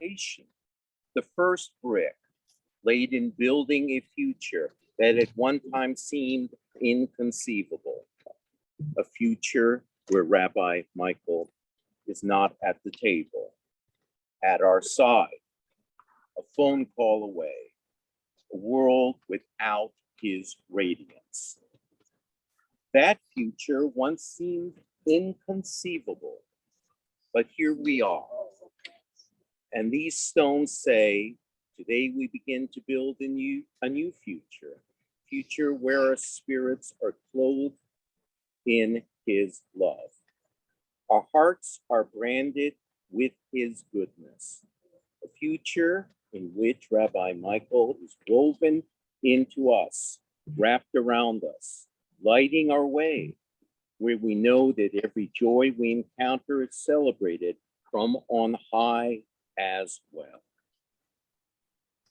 foundation, the first brick laid in building a future that at one time seemed inconceivable, a future where Rabbi Michael is not at the table, at our side, a phone call away, a world without his radiance. That future once seemed inconceivable, but here we are. And these stones say, today we begin to build a new future where our spirits are clothed in his love. Our hearts are branded with his goodness, a future in which Rabbi Michael is woven into us, wrapped around us, lighting our way, where we know that every joy we encounter is celebrated from on high as well.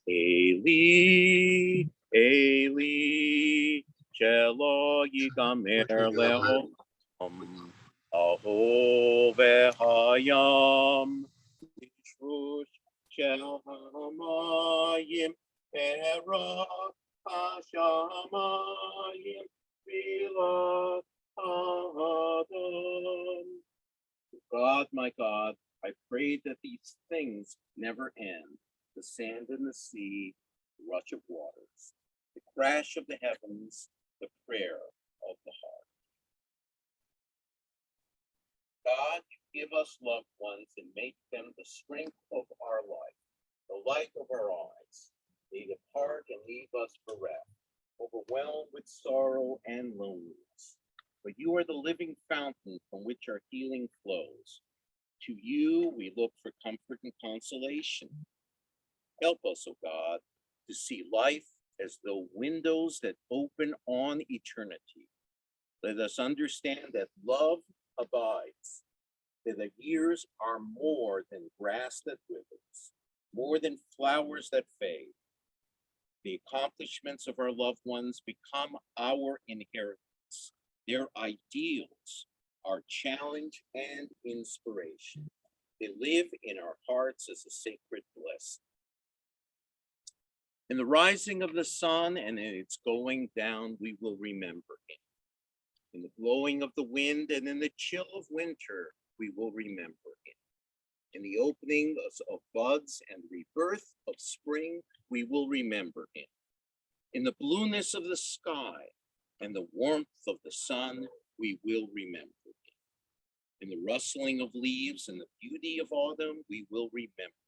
Eli, Eli, shelo yigamer le'olam, aho v'hayam, nishrush shel hamayim, erak hashamayim, vilat Adam. God, my God, I pray that these things never end. The sand and the sea, the rush of waters, the crash of the heavens, the prayer of the heart. God, you give us loved ones and make them the strength of our life, the light of our eyes. They depart and leave us bereft, overwhelmed with sorrow and loneliness. But you are the living fountain from which our healing flows. To you we look for comfort and consolation. Help us, O God, to see life as though windows that open on eternity. Let us understand that love abides, that the years are more than grass that withers, more than flowers that fade. The accomplishments of our loved ones become our inheritance. Their ideals are challenge and inspiration. They live in our hearts as a sacred blessing. In the rising of the sun and in its going down, we will remember him. In the blowing of the wind and in the chill of winter, we will remember him. In the opening of buds and rebirth of spring, we will remember him. In the blueness of the sky and the warmth of the sun, we will remember him. In the rustling of leaves and the beauty of autumn, we will remember him.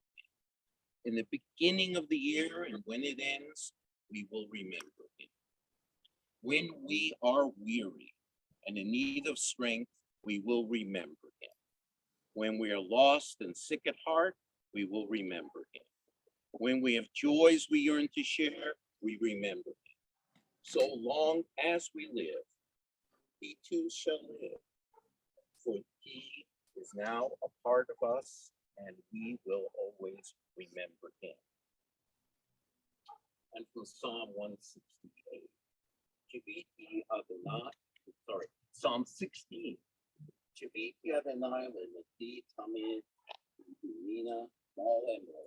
In the beginning of the year and when it ends, we will remember him. When we are weary and in need of strength, we will remember him. When we are lost and sick at heart, we will remember him. When we have joys we yearn to share, we remember him. So long as we live, he too shall live, for he is now a part of us, and we will always remember him. And from Psalm 168, Psalm 16. Chiviti Adonai lenati tamid umina malemo.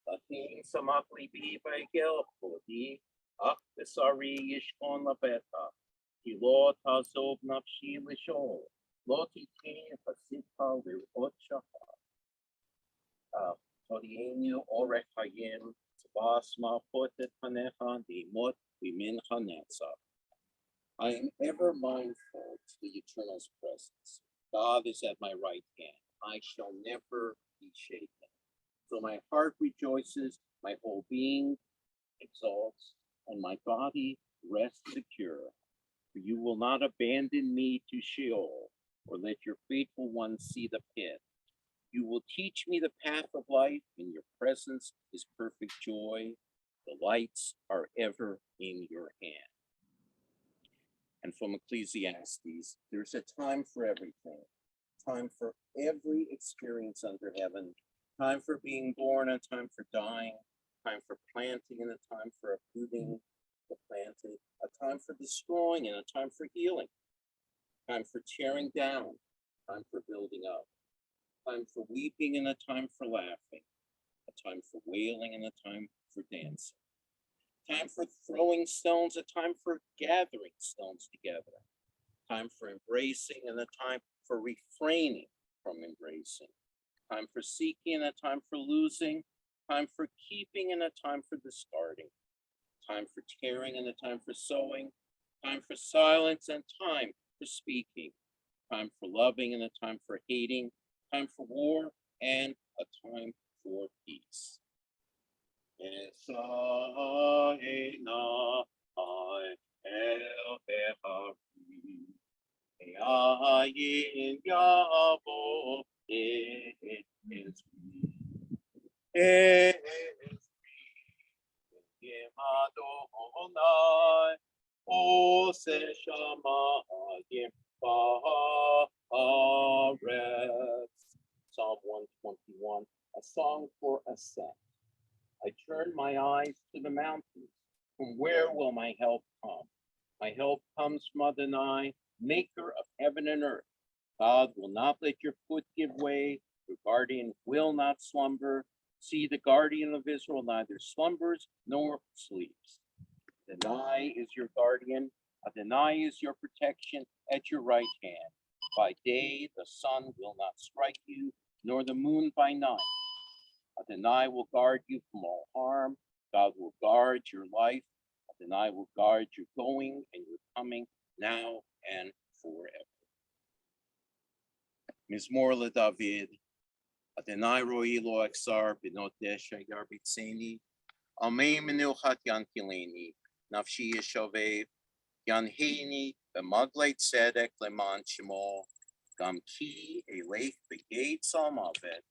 Latin samak libi baigel podi ak besari yishkon labeta. Kilo tazov nafshi lishol. Loti tin hasita lirot shahar. Todienu orech hayim tabas ma potet panecha dimot bimin hanetza. I am ever mindful to the Eternal's presence. God is at my right hand. I shall never be shaken. So my heart rejoices, my whole being exalts, and my body rests secure. For you will not abandon me to Sheol, or let your faithful one see the pit. You will teach me the path of life. In your presence is perfect joy. The lights are ever in your hand. And from Ecclesiastes, there's a time for everything, time for every experience under heaven, time for being born, a time for dying, time for planting, and a time for uprooting the planted, a time for destroying, and a time for healing, time for tearing down, time for building up, time for weeping, and a time for laughing, a a time for wailing and a time for dancing, time for throwing stones, a time for gathering stones together, time for embracing and a time for refraining from embracing, time for seeking and a time for losing, time for keeping and a time for discarding, time for tearing and a time for sowing, time for silence and time for speaking, time for loving and a time for hating, time for war and a time for peace. Psalm 121, a song for ascent. I turn my eyes to the mountains. From where will my help come? My help comes from Adonai, maker of heaven and earth. God will not let your foot give way. Your guardian will not slumber. See, the guardian of Israel neither slumbers nor sleeps. Adonai is your guardian. Adonai is your protection at your right hand. By day the sun will not strike you, nor the moon by night. Adonai will guard you from all harm. God will guard your life. Adonai will guard your going and your coming now and forever. Mizmor LeDavid. Adonai roi lo aksar b'not desha yarbitzeni. Amei menuchat yankileni. Nafshi yeshavev. Yanheini b'magleit tzedek leman shemo. Gam ki elech b'geit salmavet.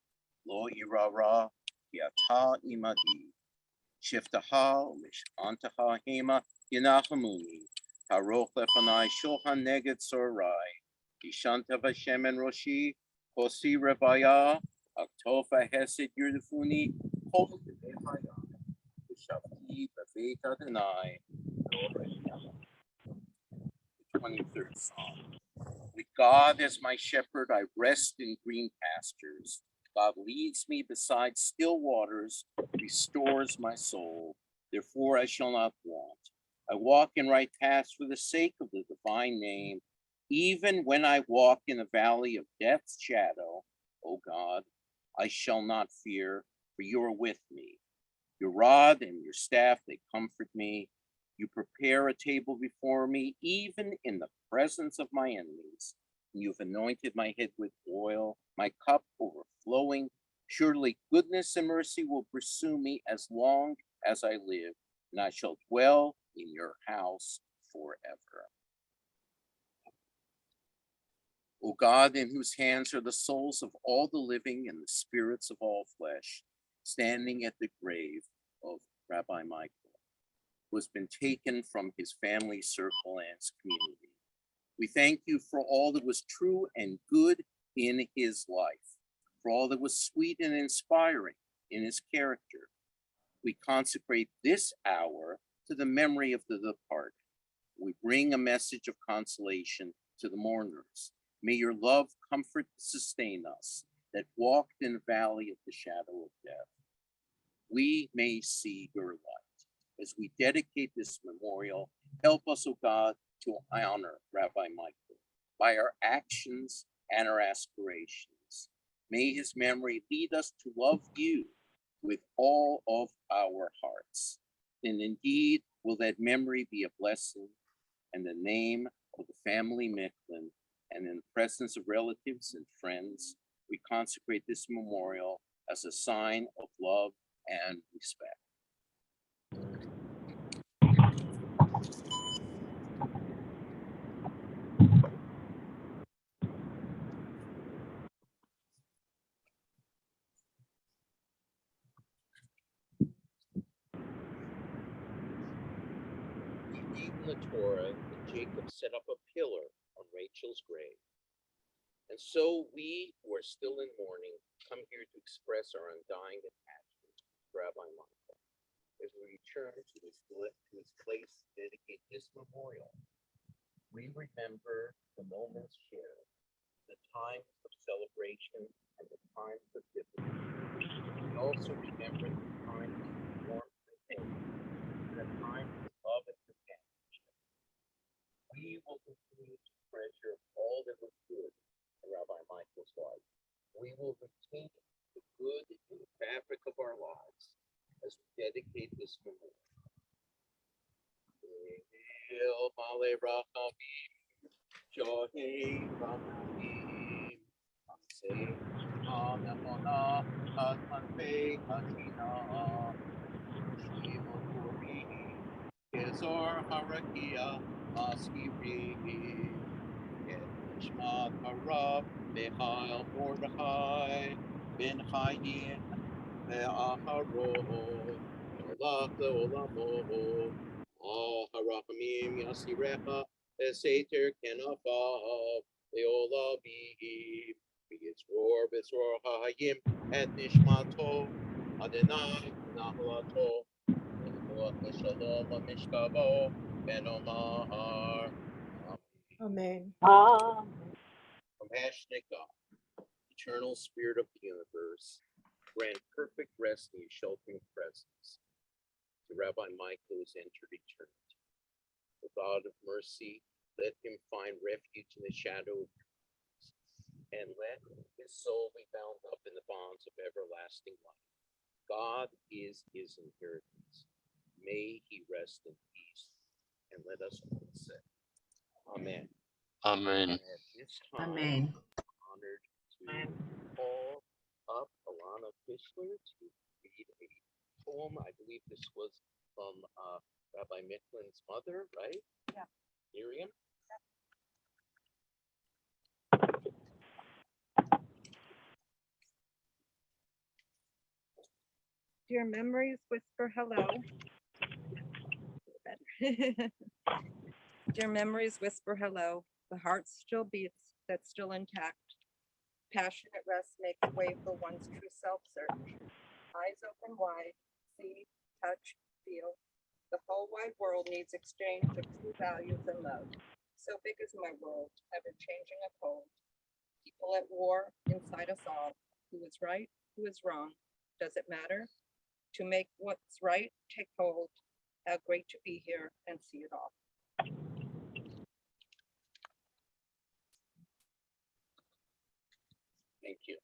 Lo irara yata imadi. Shiftaha lishkantaha hema yanachamuni. Haroch lefanai shulchan neged sorai. Ishanta v'shem en roshi. Kosi revaya. Aktofa hesed yurdifuni. Kol v'ehaya. V'shavti b'veit Adonai. The 23rd Psalm. With God as my shepherd, I rest in green pastures. God leads me beside still waters, restores my soul. Therefore I shall not want. I walk in right paths for the sake of the divine name. Even when I walk in the valley of death's shadow, O God, I shall not fear, for you are with me. Your rod and your staff, they comfort me. You prepare a table before me, even in the presence of my enemies. You've anointed my head with oil, my cup overflowing. Surely goodness and mercy will pursue me as long as I live, and I shall dwell in your house forever. O God, in whose hands are the souls of all the living and the spirits of all flesh, standing at the grave of Rabbi Michael, who has been taken from his family circle and his community. We thank you for all that was true and good in his life, for all that was sweet and inspiring in his character. We consecrate this hour to the memory of the departed. We bring a message of consolation to the mourners. May your love comfort and sustain us that walked in the valley of the shadow of death. We may see your light. As we dedicate this memorial, help us, O God, to honor Rabbi Michael by our actions and our aspirations. May his memory lead us to love you with all of our hearts. And indeed, will that memory be a blessing. In the name of the family Micklin and in the presence of relatives and friends, we consecrate this memorial as a sign of love and respect. We read in the Torah that Jacob set up a pillar on Rachel's grave. And so we, who are still in mourning, come here to express our undying attachment to Rabbi Michael as we return to his place to dedicate this memorial. We remember the moments shared, the times of celebration and the times of difficulty. We also remember the times of warmth and faith, the times of love and companionship. We will continue to treasure all that was good in Rabbi Michael's life. We will retain the good in the fabric of our lives as we dedicate this memorial. Male Rachamim, Shohei Rachamim, Aseh Amemona, Atmanfei Hatina, Shimo Puri, Kezor Harakia, Maskiri, Nishmat Harav, Michael Mordechai, Ben Chayin, Ve'aharot, Olach Le'olamo, All Harachamim Yasirecha, Eseter Kenafav, Leola Bihi, B'Yitzror, B'Yitzror Ha'ayim, Et Nishmato, Adonai, Nahalato, Le'olach L'Shalom, Mishkavo, Ben Omar. Amen. Compassionate God, eternal spirit of the universe, grant perfect rest in your sheltering presence. To Rabbi Michael who has entered eternity. O God of mercy, let him find refuge in the shadow of your wings, and let his soul be bound up in the bonds of everlasting life. God is his inheritance. May he rest in peace. And let us all say, Amen. Amen. And at this time, Amen. I'm honored to call up Alana Fischler to read a poem. I believe this was from Rabbi Micklin's mother, right? Yeah. Miriam? Dear memories whisper hello. Dear memories whisper hello. The heart still beats, that's still intact. Passionate rest makes way for one's true self-search. Eyes open wide, see, touch, feel. The whole wide world needs exchange of true values and love. So big is my world, ever changing of hold. People at war inside us all. Who is right? Who is wrong? Does it matter? To make what's right take hold. How great to be here and see it all. Thank you.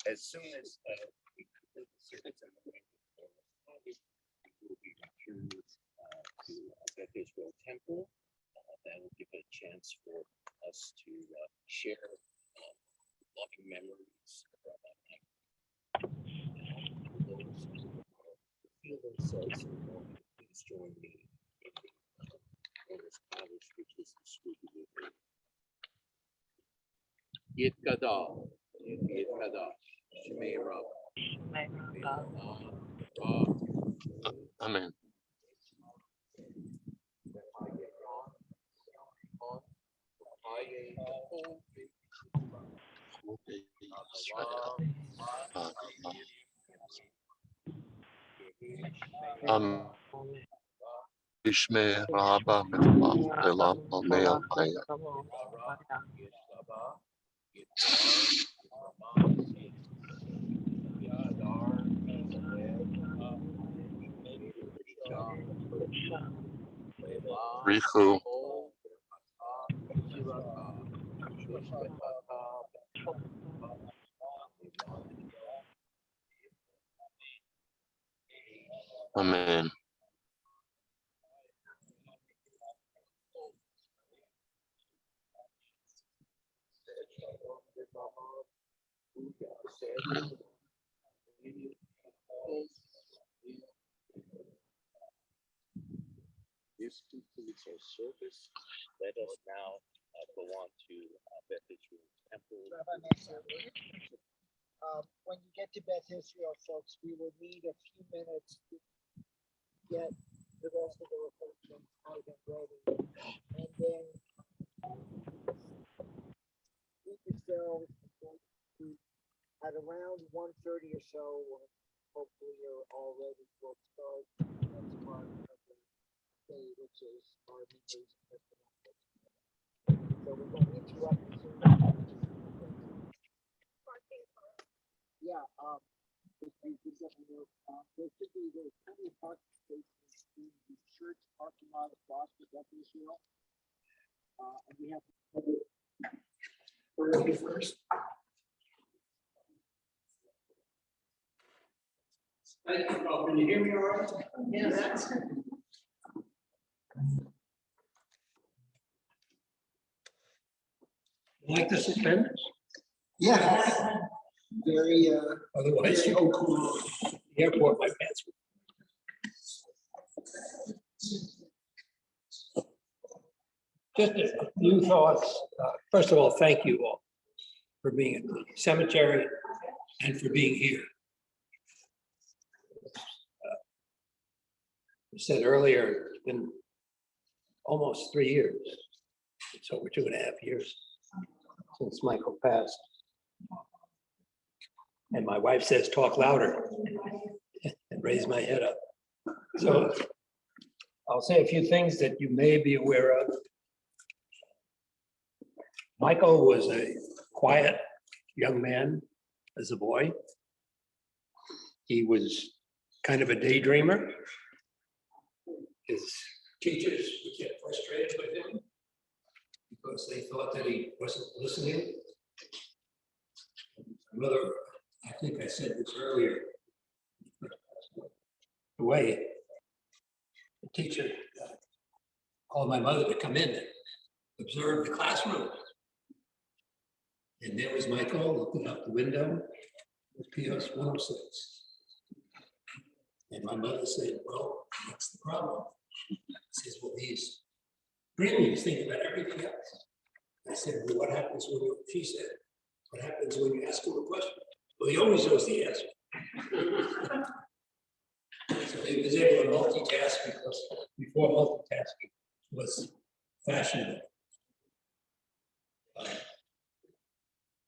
As soon as we complete the service and we will be returned to Beth Israel Temple. That will give a chance for us to share loving memories of Rabbi Michael. Those who feel themselves in the moment, please join me in the Otis Parish, which is the school delivery. Yitkadal, Yitkadash, Shemei Rabbi. Amen. Ishme Rabba Elam Omea Maya. Richu. Amen. This concludes our service. Let us now go on to Beth Israel Temple. Rabbi Mason, when you get to Beth Israel, folks, we will need a few minutes to get the rest of the reflections out and ready. And then we yourselves at around 1:30 or so, hopefully you're all ready. We'll start the next part of the day, which is our memories and testimonials. So we're going to interrupt the service. Yeah, if you could let me know, there's plenty of parking spaces in the church parking lot across the W Hill. And we have. Where are we first? Thank you, Paul. Can you hear me all right? Yes. Like this attendance? Yeah. Very, Otherwise, very you cool. the airport, my pants. Just a few thoughts. First of all, thank you all for being at the cemetery and for being here. I said earlier, it's been almost 3 years. It's over 2.5 years since Michael passed. And my wife says, talk louder, and raise my head up. So I'll say a few things that you may be aware of. Michael was a quiet young man as a boy. He was kind of a daydreamer. His teachers would get frustrated with him because they thought that he wasn't listening. Mother, I think I said this earlier. The way the teacher called my mother to come in and observe the classroom. And there was Michael looking out the window with PS 106. And my mother said, well, what's the problem? He says, well, he's dreaming, he's thinking about everything else. I said, well, what happens when you, she said, what happens when you ask him a question? Well, he always knows the answer. So he was able to multitask because before multitasking was fashionable.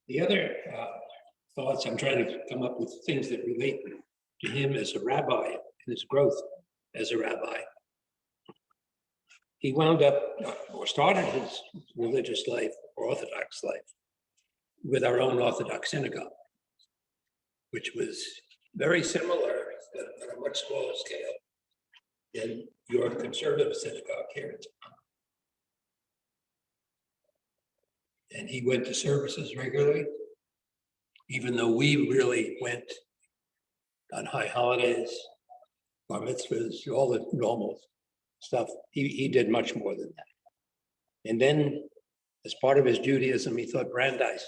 The other thoughts, I'm trying to come up with things that relate to him as a rabbi and his growth as a rabbi. He wound up or started his religious life or Orthodox life with our own Orthodox synagogue, which was very similar, but on a much smaller scale than your conservative synagogue here in town. And he went to services regularly, even though we really went on high holidays, bar mitzvahs, all the normal stuff. He did much more than that. And then as part of his Judaism, he thought Brandeis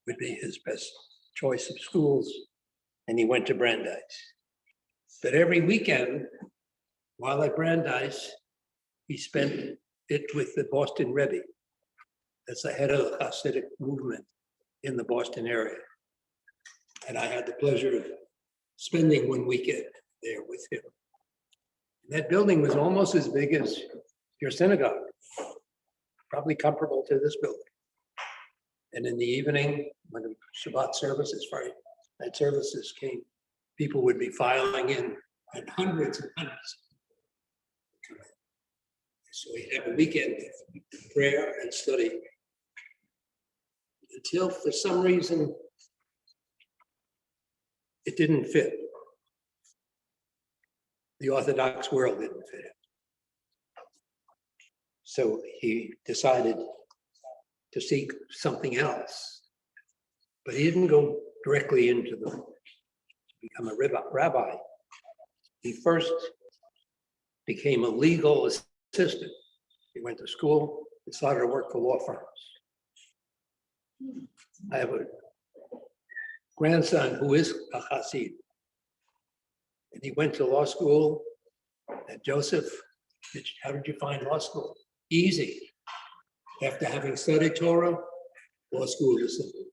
would be his best choice of schools. And he went to Brandeis. But every weekend, while at Brandeis, he spent it with the Boston Rebbe. That's the head of the Hasidic movement in the Boston area. And I had the pleasure of spending one weekend there with him. And that building was almost as big as your synagogue, probably comparable to this building. And in the evening, when the Shabbat services, Friday night services came, people would be filing in and hundreds and hundreds. So we'd have a weekend of prayer and study until for some reason it didn't fit. The Orthodox world didn't fit it. So he decided to seek something else. But he didn't go directly into to become a rabbi. He first became a legal assistant. He went to school and started to work for law firms. I have a grandson who is a Hasid. And he went to law school at Joseph. How did you find law school? Easy. After having studied Torah, law school is simple.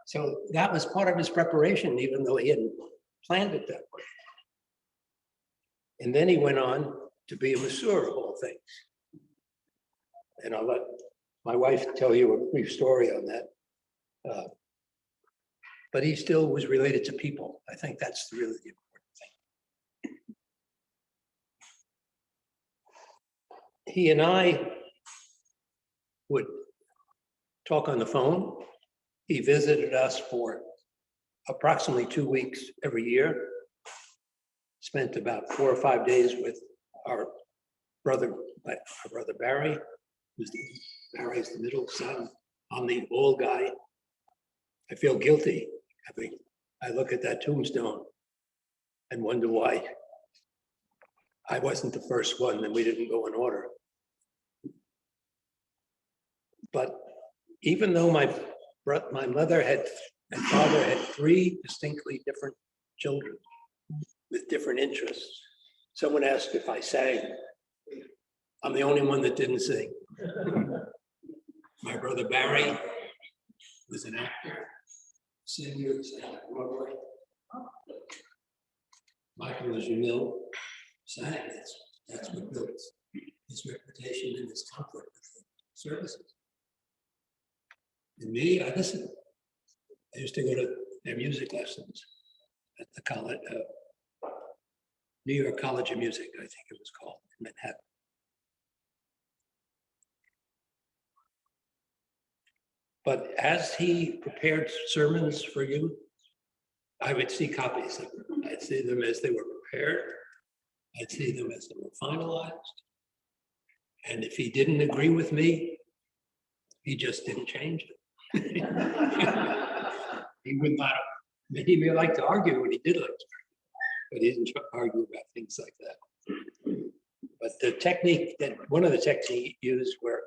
So that was part of his preparation, even though he hadn't planned it that way. And then he went on to be a masseur of all things. And I'll let my wife tell you a brief story on that. But he still was related to people. I think that's really the important thing. he and I would talk on the phone. He visited us for approximately 2 weeks every year. Spent about 4 or 5 days with our brother Barry, Barry's the middle son. I'm the old guy. I feel guilty. I look at that tombstone and wonder why I wasn't the first one and we didn't go in order. But even though my mother and father had 3 distinctly different children with different interests, someone asked if I sang. I'm the only one that didn't sing. My brother Barry was an actor, singer, sang on Broadway. Michael, as you know, sang. That's what built his reputation and his comfort with the services. And me, I listened. I used to go to their music lessons at the college, New York College of Music, I think it was called, in Manhattan. But as he prepared sermons for you, I would see copies of them. I'd see them as they were prepared. I'd see them as they were finalized. And if he didn't agree with me, he just didn't change it. He would not, he may like to argue, and he did like to argue, but he didn't argue about things like that. But the technique one of the techniques he used where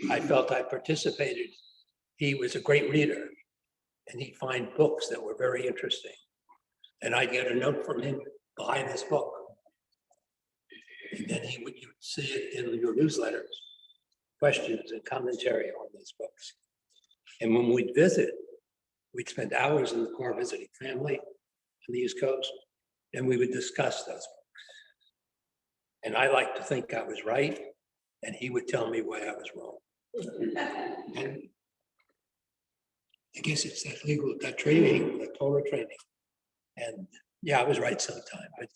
I felt I participated, he was a great reader and he'd find books that were very interesting. And I'd get a note from him, buy this book. And then you would see it in your newsletters, questions and commentary on these books. And when we'd visit, we'd spend hours in the car visiting family on the East Coast, and we would discuss those books. And I like to think I was right, and he would tell me why I was wrong. And I guess it's that training, the Torah training. And yeah, I was right sometime, but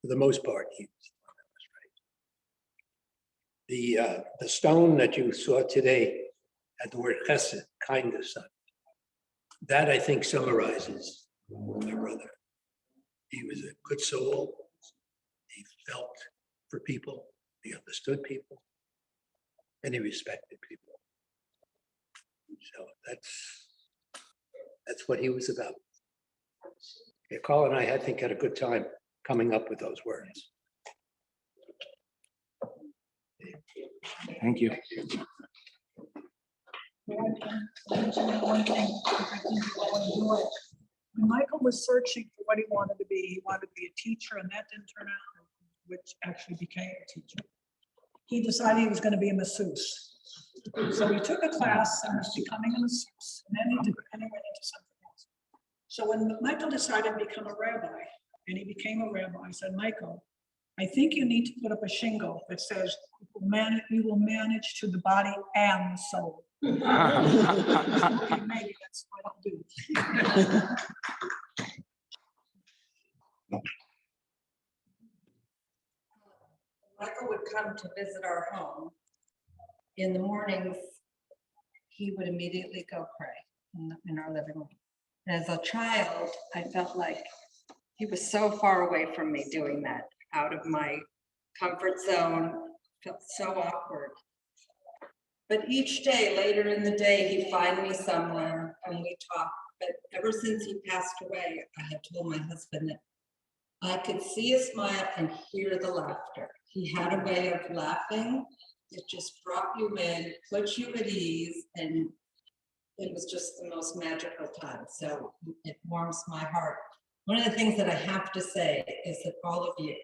for the most part, he was right. The stone that you saw today had the word chesed, kindness on it. That I think summarizes my brother. He was a good soul. He felt for people. He understood people, and he respected people. So that's what he was about. Yeah, Carl and I think had a good time coming up with those words. Thank you. One thing, I think you all enjoy. When Michael was searching for what he wanted to be a teacher, and that didn't turn out, which actually became a teacher. He decided he was going to be a masseuse. So he took a class and was becoming a masseuse, and then he went into something else. So when Michael decided to become a rabbi, and he became a rabbi, I said, Michael, I think you need to put up a shingle that says, you will manage to the body and the soul. Okay, maybe that's what I'll do. Michael would come to visit our home. In the mornings, he would immediately go pray in our living room. And as a child, I felt like he was so far away from me doing that, out of my comfort zone, felt so awkward. But each day, later in the day, he'd find me somewhere and we talked. But ever since he passed away, I had told my husband that I could see a smile and hear the laughter. He had a way of laughing. It just brought you in, put you at ease, and it was just the most magical time. So it warms my heart. One of the things that I have to say is that all of you,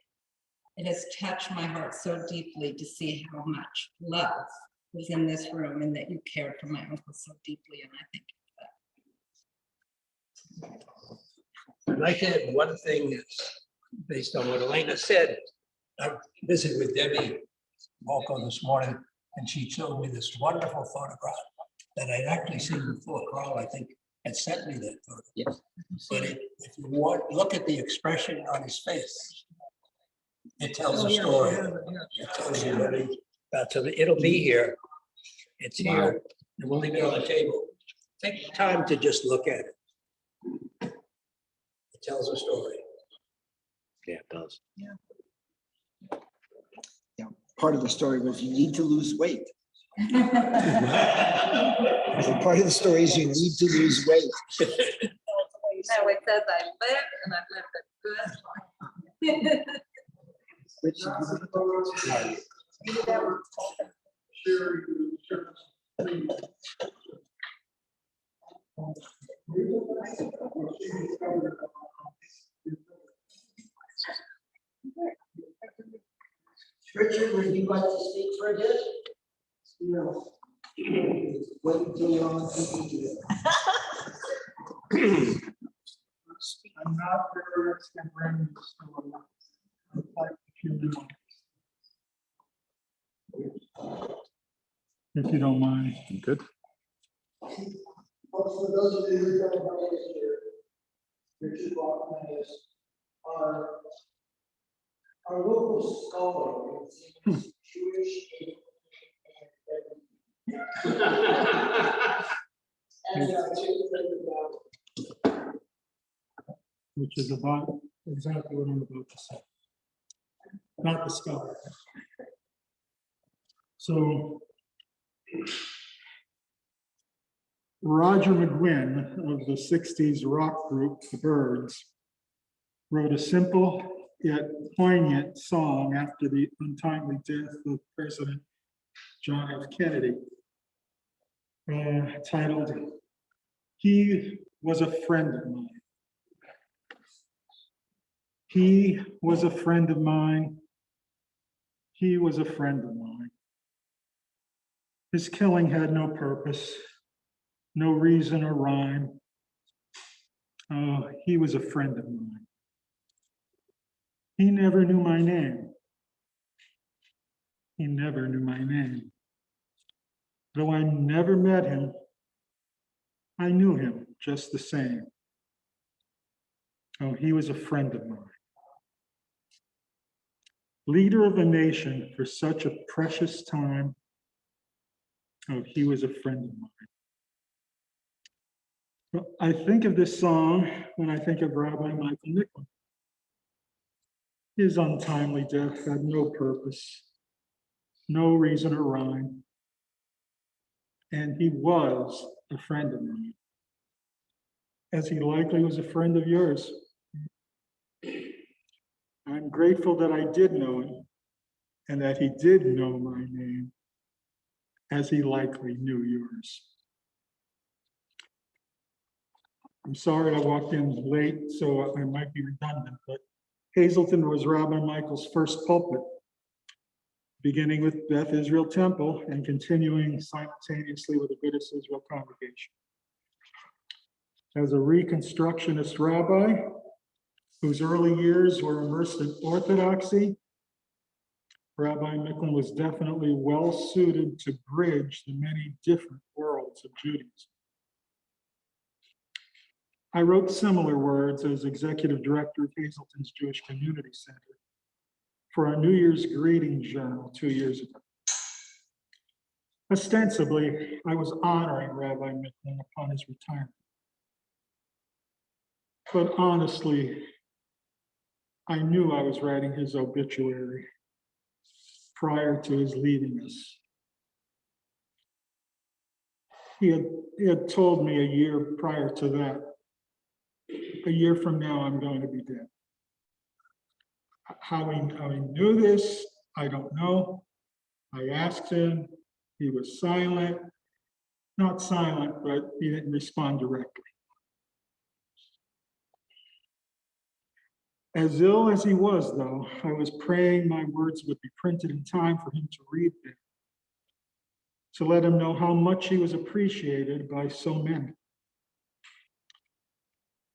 it has touched my heart so deeply to see how much love was in this room and that you cared for my uncle so deeply, and I thank you for that. I'd like to add one thing that's based on what Elena said. I visited with Debbie Walco this morning, and she showed me this wonderful photograph that I'd actually seen before. Carl, I think, had sent me that photo. Yes. But if you look at the expression on his face, it tells a story. It tells you So it'll be here. It's here, and we'll leave it on the table. Take time to just look at it. It tells a story. Yeah, it does. Part of the story was you need to lose weight. So part of the story is you need to lose weight. No, it says I live and I live it good. Which Richard, would you like to speak for a bit? Wait until you're on TV. I'm not very extemporaneous. I'd like a few minutes. If you don't mind. Good. Well, for those of you who don't know this here, Richard Bachman is our local scholar. He's Jewish and about Which is about exactly what I'm about to say. Not the scholar. So Roger McGuinn of the 60s rock group, The Byrds, wrote a simple yet poignant song after the untimely death of President John F. Kennedy, titled, "He Was a Friend of Mine." He was a friend of mine. He was a friend of mine. His killing had no purpose, no reason or rhyme. Oh, he was a friend of mine. He never knew my name. He never knew my name. Though I never met him, I knew him just the same. Oh, he was a friend of mine. Leader of a nation for such a precious time. Oh, he was a friend of mine. Well, I think of this song when I think of Rabbi Michael Nicklin. His untimely death had no purpose, no reason or rhyme, and he was a friend of mine, as he likely was a friend of yours. I'm grateful that I did know him and that he did know my name, as he likely knew yours. I'm sorry I walked in late, so I might be redundant, but Hazleton was Rabbi Michael's first pulpit, beginning with Beth Israel Temple and continuing simultaneously with the Goodness Israel congregation. As a Reconstructionist rabbi, whose early years were immersed in orthodoxy, Rabbi Nicklin was definitely well suited to bridge the many different worlds of Judaism. I wrote similar words as executive director of Hazleton's Jewish Community Center for our New Year's greeting journal 2 years ago. Ostensibly, I was honoring Rabbi Nicklin upon his retirement. But honestly, I knew I was writing his obituary prior to his leaving us. He had told me a year prior to that, a year from now, I'm going to be dead. How he knew this, I don't know. I asked him, he was silent. Not silent, but he didn't respond directly. As ill as he was, though, I was praying my words would be printed in time for him to read them, to let him know how much he was appreciated by so many.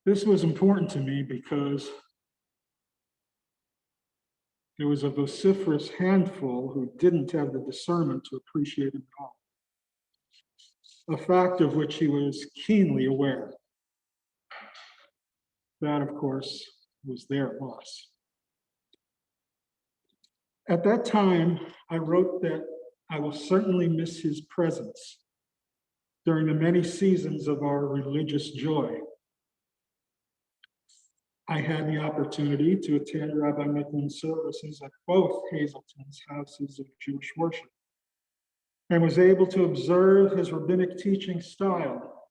This was important to me because there was a vociferous handful who didn't have the discernment to appreciate him at all, a fact of which he was keenly aware. That, of course, was their loss. At that time, I wrote that I will certainly miss his presence during the many seasons of our religious joy. I had the opportunity to attend Rabbi Micklin's services at both Hazelton's houses of Jewish worship and was able to observe his rabbinic teaching style,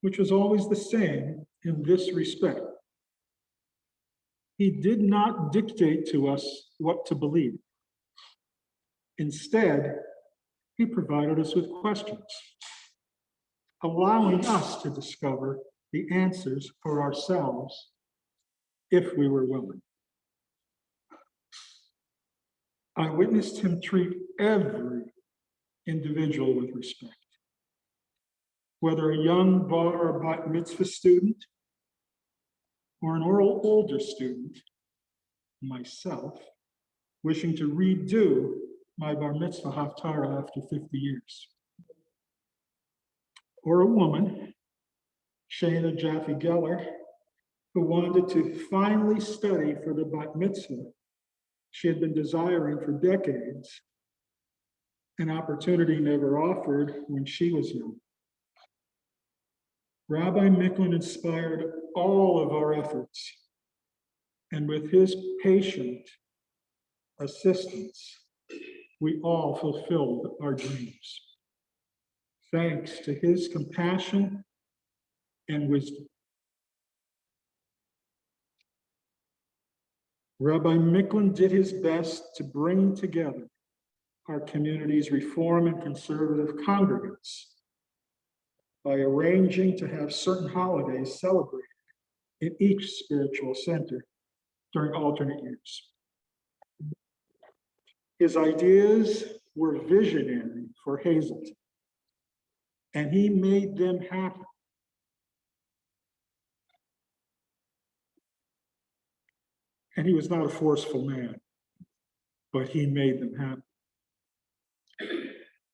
which was always the same in this respect. He did not dictate to us what to believe. Instead, he provided us with questions, allowing us to discover the answers for ourselves if we were willing. I witnessed him treat every individual with respect, whether a young bar or bat mitzvah student or an older student, myself, wishing to redo my bar mitzvah haftarah after 50 years. Or a woman, Shana Jaffe Geller, who wanted to finally study for the bat mitzvah she had been desiring for decades, an opportunity never offered when she was young. Rabbi Micklin inspired all of our efforts, and with his patient assistance, we all fulfilled our dreams, thanks to his compassion and wisdom. Rabbi Micklin did his best to bring together our community's Reform and conservative congregants by arranging to have certain holidays celebrated in each spiritual center during alternate years. His ideas were visionary for Hazelton, and he made them happen. And he was not a forceful man, but he made them happen.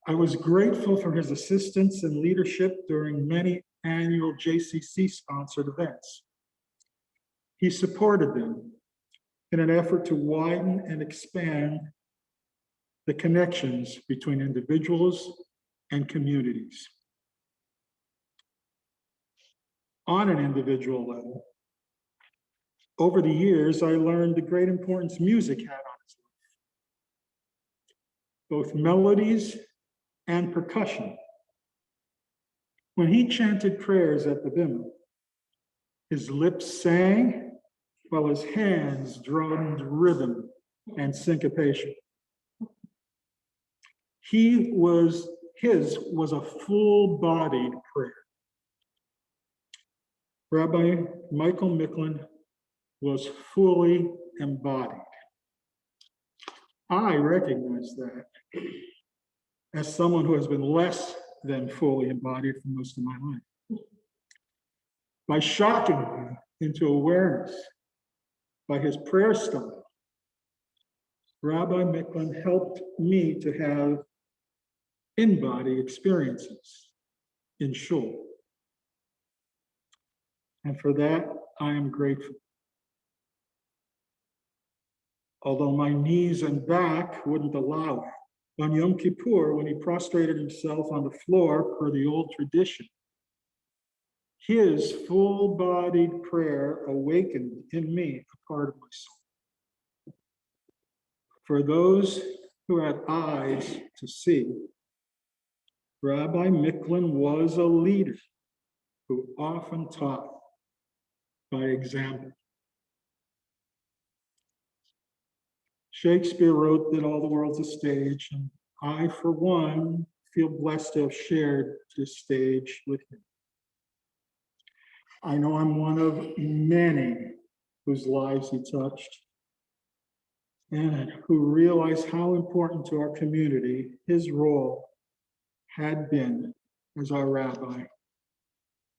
I was grateful for his assistance and leadership during many annual JCC-sponsored events. He supported them in an effort to widen and expand the connections between individuals and communities. On an individual level, over the years, I learned the great importance music had on his life, both melodies and percussion. When he chanted prayers at the bimah, his lips sang while his hands drummed rhythm and syncopation. His was a full-bodied prayer. Rabbi Michael Micklin was fully embodied. I recognize that as someone who has been less than fully embodied for most of my life. By shocking me into awareness by his prayer style, Rabbi Micklin helped me to have in-body experiences in shul. And for that, I am grateful. Although my knees and back wouldn't allow it. On Yom Kippur, when he prostrated himself on the floor per the old tradition, his full-bodied prayer awakened in me a part of my soul. For those who had eyes to see, Rabbi Micklin was a leader who often taught by example. Shakespeare wrote that all the world's a stage, and I, for one, feel blessed to have shared this stage with him. I know I'm one of many whose lives he touched and who realize how important to our community his role had been as our rabbi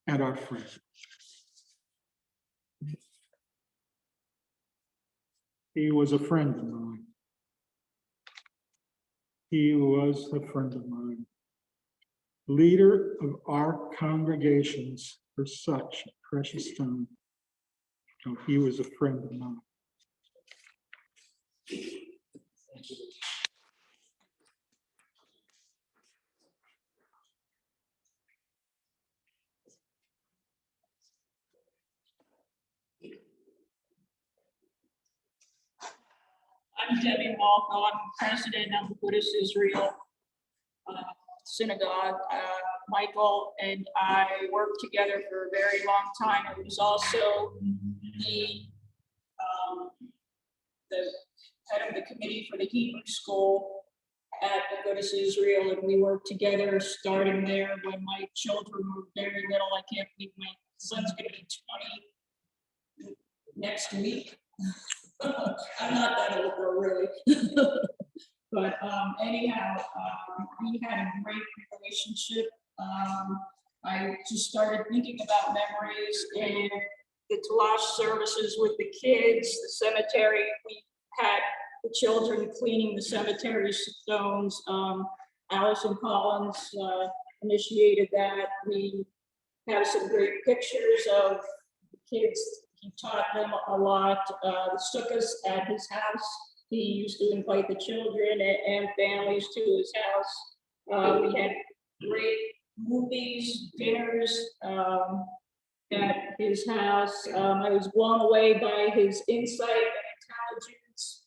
and our friend. He was a friend of mine. He was a friend of mine. Leader of our congregations for such a precious time. So he was a friend of mine. I'm Debbie Malcolm. I'm president of the Buddhist Israel Synagogue. Michael and I worked together for a very long time. He was also the head of the committee for the Hebrew school at the Buddhist Israel, and we worked together starting there when my children were very little. I can't believe my son's gonna be 20 next week. I'm not that old though, really. But anyhow, we had a great relationship. I just started thinking about memories and the Talash services with the kids, the cemetery. We had the children cleaning the cemetery stones. Allison Collins initiated that. We have some great pictures of the kids. He taught them a lot. The sukkahs at his house. He used to invite the children and families to his house. We had great movies, dinners at his house. I was blown away by his insight and intelligence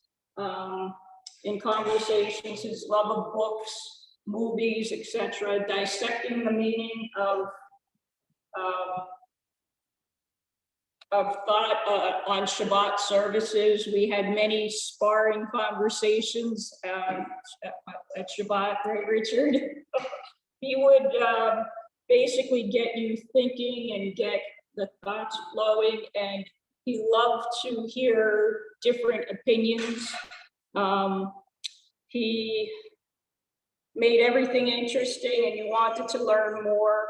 in conversations, his love of books, movies, etc., dissecting the meaning of thought on Shabbat services. We had many sparring conversations at Shabbat, right, Richard? He would basically get you thinking and get the thoughts flowing, and he loved to hear different opinions. He made everything interesting and you wanted to learn more.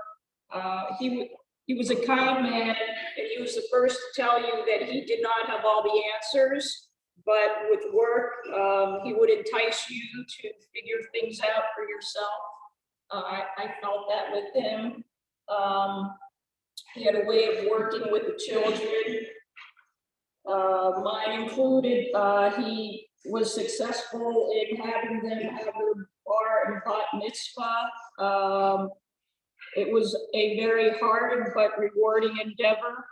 He was a kind man, and he was the first to tell you that he did not have all the answers, but with work, he would entice you to figure things out for yourself. I felt that with him. He had a way of working with the children, mine included. He was successful in having them have their bar and bat mitzvah. It was a very hard but rewarding endeavor.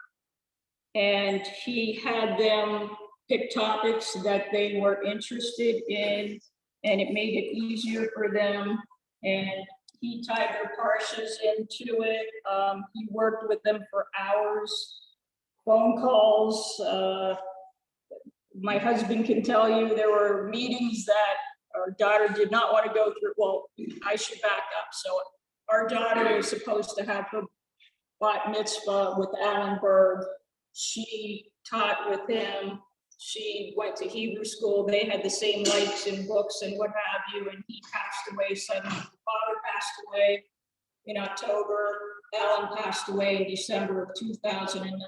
And he had them pick topics that they were interested in, and it made it easier for them. And he tied their parshas into it. He worked with them for hours, phone calls. My husband can tell you there were meetings that our daughter did not want to go through. Well, I should back up. So our daughter was supposed to have her bat mitzvah with Alan Berg. She taught with him. She went to Hebrew school. They had the same likes in books and what have you. And he passed away suddenly. The father passed away in October. Alan passed away in December of 2009.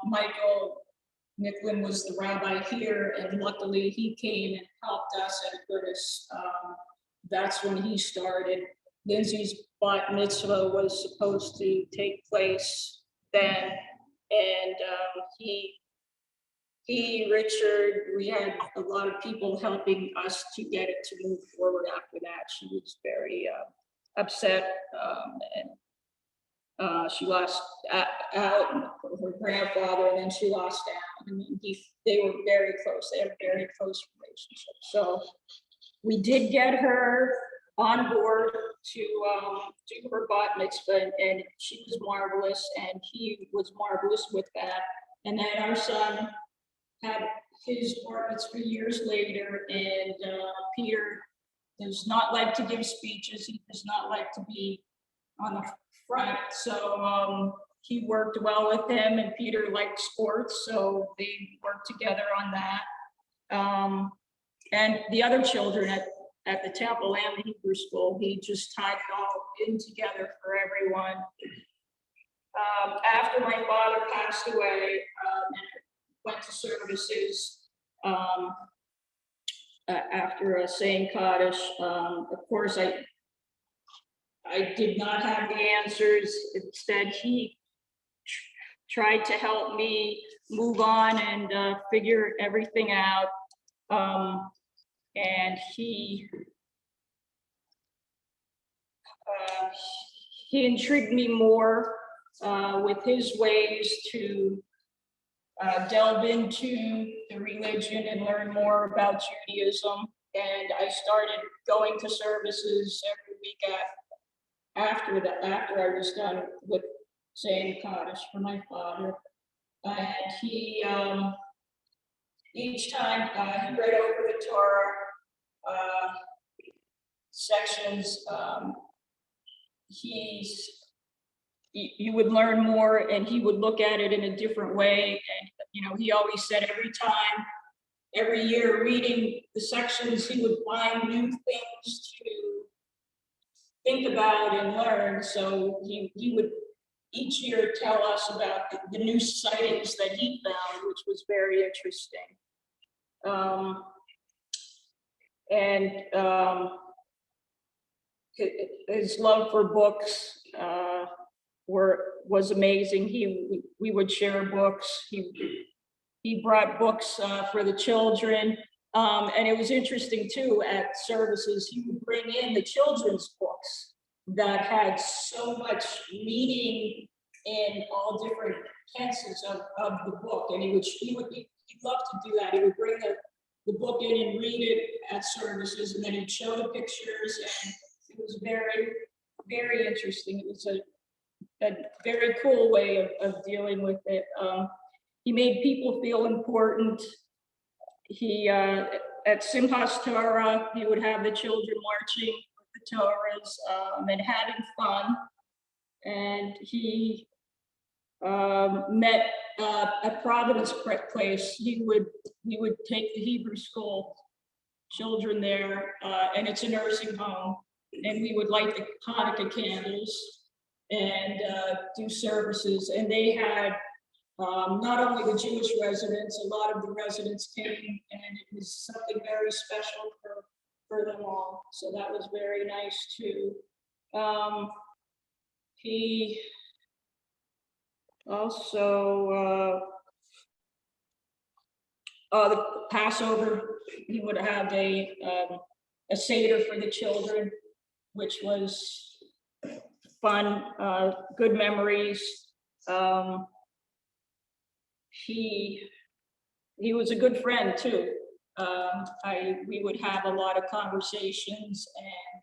Michael Nicklin was the rabbi here, and luckily he came and helped us at Buddhist. That's when he started. Lindsay's bat mitzvah was supposed to take place then, and Richard, we had a lot of people helping us to get it to move forward after that. She was very upset, and she lost her grandfather, and then she lost Alan. And they were very close. They had a very close relationship. So we did get her on board to do her bat mitzvah, and she was marvelous, and he was marvelous with that. And then our son had his bar mitzvah years later, and Peter does not like to give speeches. He does not like to be on the front. So he worked well with him, and Peter liked sports, so they worked together on that. And the other children at the temple and the Hebrew school, he just tied it all in together for everyone. After my father passed away, and went to services after saying Kaddish, of course, I did not have the answers. Instead, he tried to help me move on and figure everything out. And he intrigued me more with his ways to delve into the religion and learn more about Judaism. And I started going to services every week after I was done with saying Kaddish for my father. And he, each time he read over the Torah sections, you would learn more, and he would look at it in a different way. And, you know, he always said every year reading the sections, he would find new things to think about and learn. So he would each year tell us about the new sightings that he found, which was very interesting. His love for books was amazing. We would share books. He brought books for the children. And it was interesting too, at services, he would bring in the children's books that had so much meaning in all different tenses of the book. And he'd love to do that. He would bring the book in and read it at services, and then he'd show the pictures, and it was very, very interesting. It was a very cool way of dealing with it. He made people feel important. He, at Simchas Torah, he would have the children marching with the Torahs and having fun. And he met at Providence Place. We would take the Hebrew school children there, and it's a nursing home. And we would light the Hanukkah candles and do services. And they had not only the Jewish residents, a lot of the residents came, and it was something very special for them all. So that was very nice too. He also, the Passover, he would have a Seder for the children, which was fun, good memories. He was a good friend too. We would have a lot of conversations and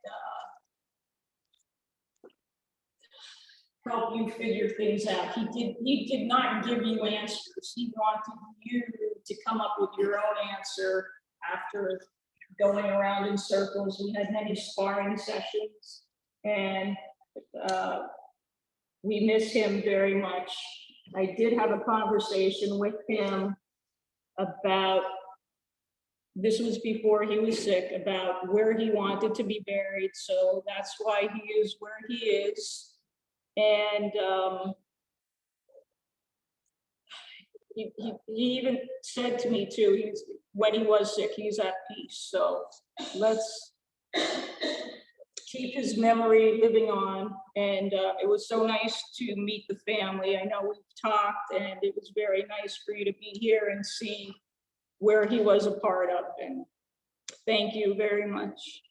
help you figure things out. He did not give you answers. He wanted you to come up with your own answer after going around in circles. We had many sparring sessions, and we miss him very much. I did have a conversation with him about, this was before he was sick, about where he wanted to be buried. So that's why he is where he is. And he even said to me too, when he was sick, he's at peace. So let's keep his memory living on. And it was so nice to meet the family. I know we've talked, and it was very nice for you to be here and see where he was a part of. And thank you very much.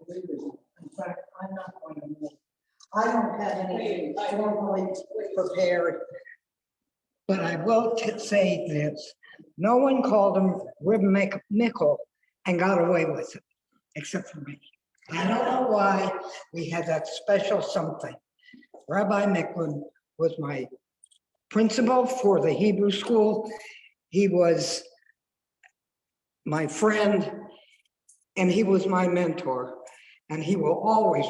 In fact, I'm not going to move. I don't have anything formally prepared, but I will say this. No one called him Rib Mickle and got away with it, except for me. I don't know why we had that special something. Rabbi Micklin was my principal for the Hebrew school. He was my friend, and he was my mentor, and he will always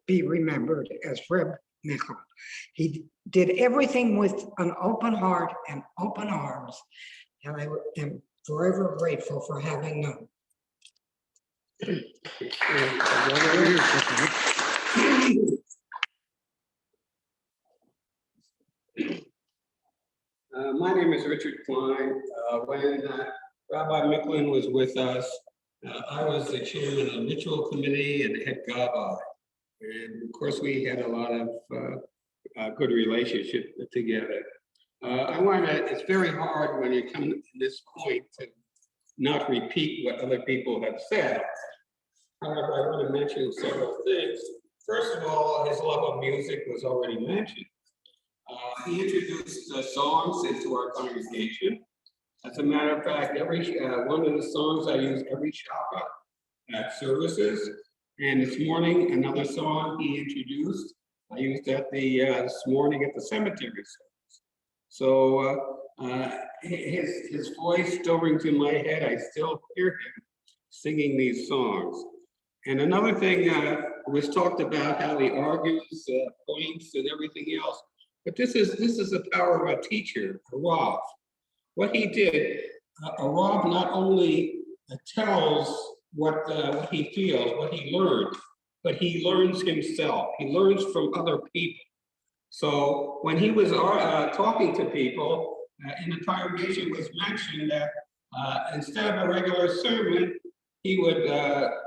be remembered as Reb Mickle. He did everything with an open heart and open arms, and I am forever grateful for having known. My name is Richard Klein. When Rabbi Micklin was with us, I was the chairman of the ritual committee and head gabbai. And of course, we had a lot of good relationship together. It's very hard when you come to this point to not repeat what other people have said. However, I want to mention several things. First of all, his love of music was already mentioned. He introduced songs into our congregation. As a matter of fact, every one of the songs I use every Shabbat at services. And this morning, another song he introduced, I used that this morning at the cemetery service. So his voice still rings in my head. I still hear him singing these songs. And another thing was talked about how he argues points and everything else. But this is the power of a teacher, a Rav. What he did, a Rav not only tells what he feels, what he learned, but he learns himself. He learns from other people. So when he was talking to people in the congregation, it was mentioned that instead of a regular sermon, he would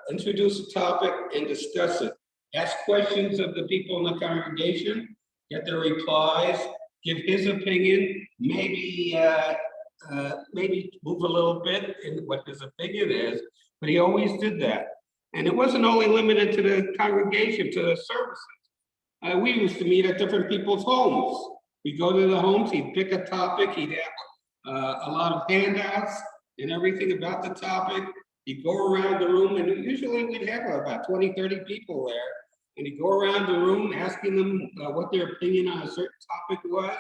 introduce a topic and discuss it. Ask questions of the people in the congregation, get their replies, give his opinion, maybe move a little bit in what his opinion is, but he always did that. And it wasn't only limited to the congregation, to the services. We used to meet at different people's homes. We'd go to the homes, he'd pick a topic, he'd have a lot of handouts and everything about the topic. He'd go around the room, and usually we'd have about 20, 30 people there. And he'd go around the room asking them what their opinion on a certain topic was.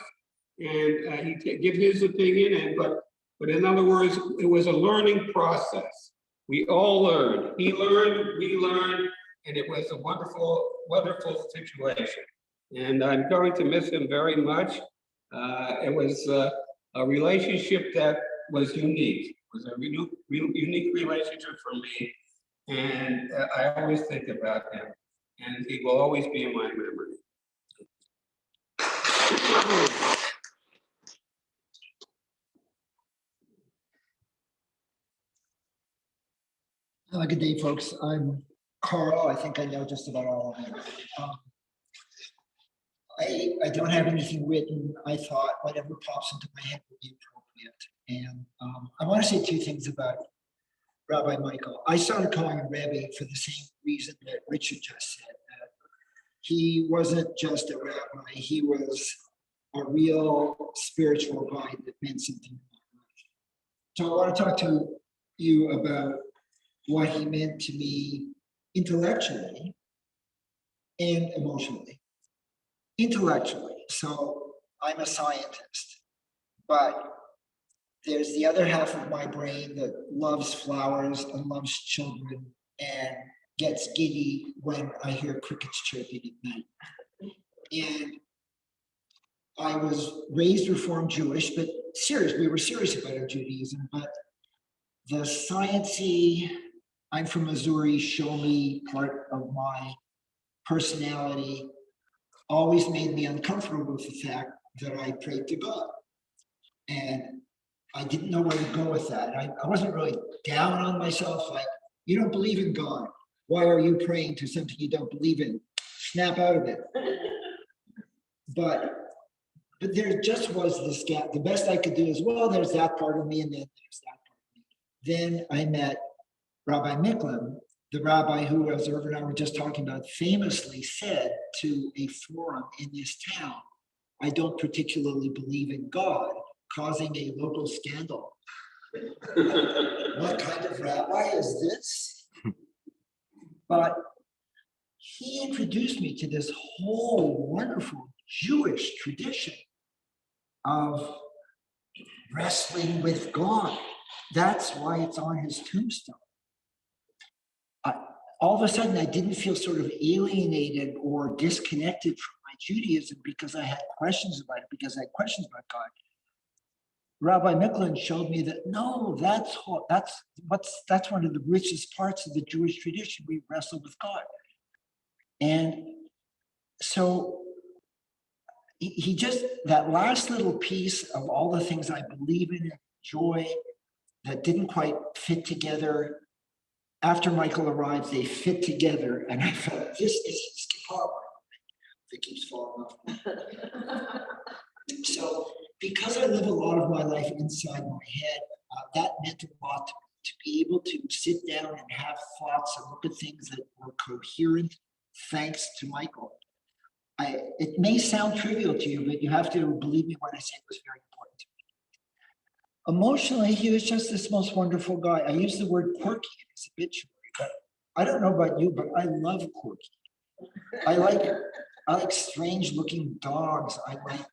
And he'd give his opinion, but in other words, it was a learning process. We all learned. He learned, we learned, and it was a wonderful, wonderful situation. And I'm going to miss him very much. It was a relationship that was unique. It was a unique relationship for me. And I always think about him. And he will always be in my memory. Good day, folks. I'm Carl. I think I know just about all of you. I don't have anything written. I thought whatever pops into my head would be appropriate. And I want to say two things about Rabbi Michael. I started calling him Rabbi for the same reason that Richard just said. That he wasn't just a rabbi. He was a real spiritual guide that meant something in my life. So I want to talk to you about what he meant to me intellectually and emotionally. Intellectually, so I'm a scientist, but there's the other half of my brain that loves flowers and loves children and gets giddy when I hear crickets chirping at night. And I was raised Reformed Jewish, but we were serious about our Judaism, but the sciencey, I'm from Missouri, show me part of my personality always made me uncomfortable with the fact that I prayed to God. And I didn't know where to go with that. I wasn't really down on myself, like, you don't believe in God. Why are you praying to something you don't believe in? Snap out of it. But there just was this gap. The best I could do is, well, there's that part of me, and then there's that part of me. Then I met Rabbi Miklin, the rabbi who, as Irvin and I were just talking about, famously said to a forum in this town, I don't particularly believe in God, causing a local scandal. What kind of rabbi is this? But he introduced me to this whole wonderful Jewish tradition of wrestling with God. That's why it's on his tombstone. All of a sudden, I didn't feel sort of alienated or disconnected from my Judaism because I had questions about it, because I had questions about God. Rabbi Miklin showed me that no, that's one of the richest parts of the Jewish tradition. We wrestle with God. And so he just, that last little piece of all the things I believe in and enjoy that didn't quite fit together. After Michael arrived, they fit together, and I felt this is his guitar. It keeps falling off. So, because I live a lot of my life inside my head, that meant a lot to me. to be able to sit down and have thoughts and look at things that were coherent, thanks to Michael. It may sound trivial to you, but you have to believe me when I say it was very important to me. Emotionally, he was just this most wonderful guy. I use the word quirky in his obituary, but I don't know about you, but I love quirky. I like strange looking dogs. I like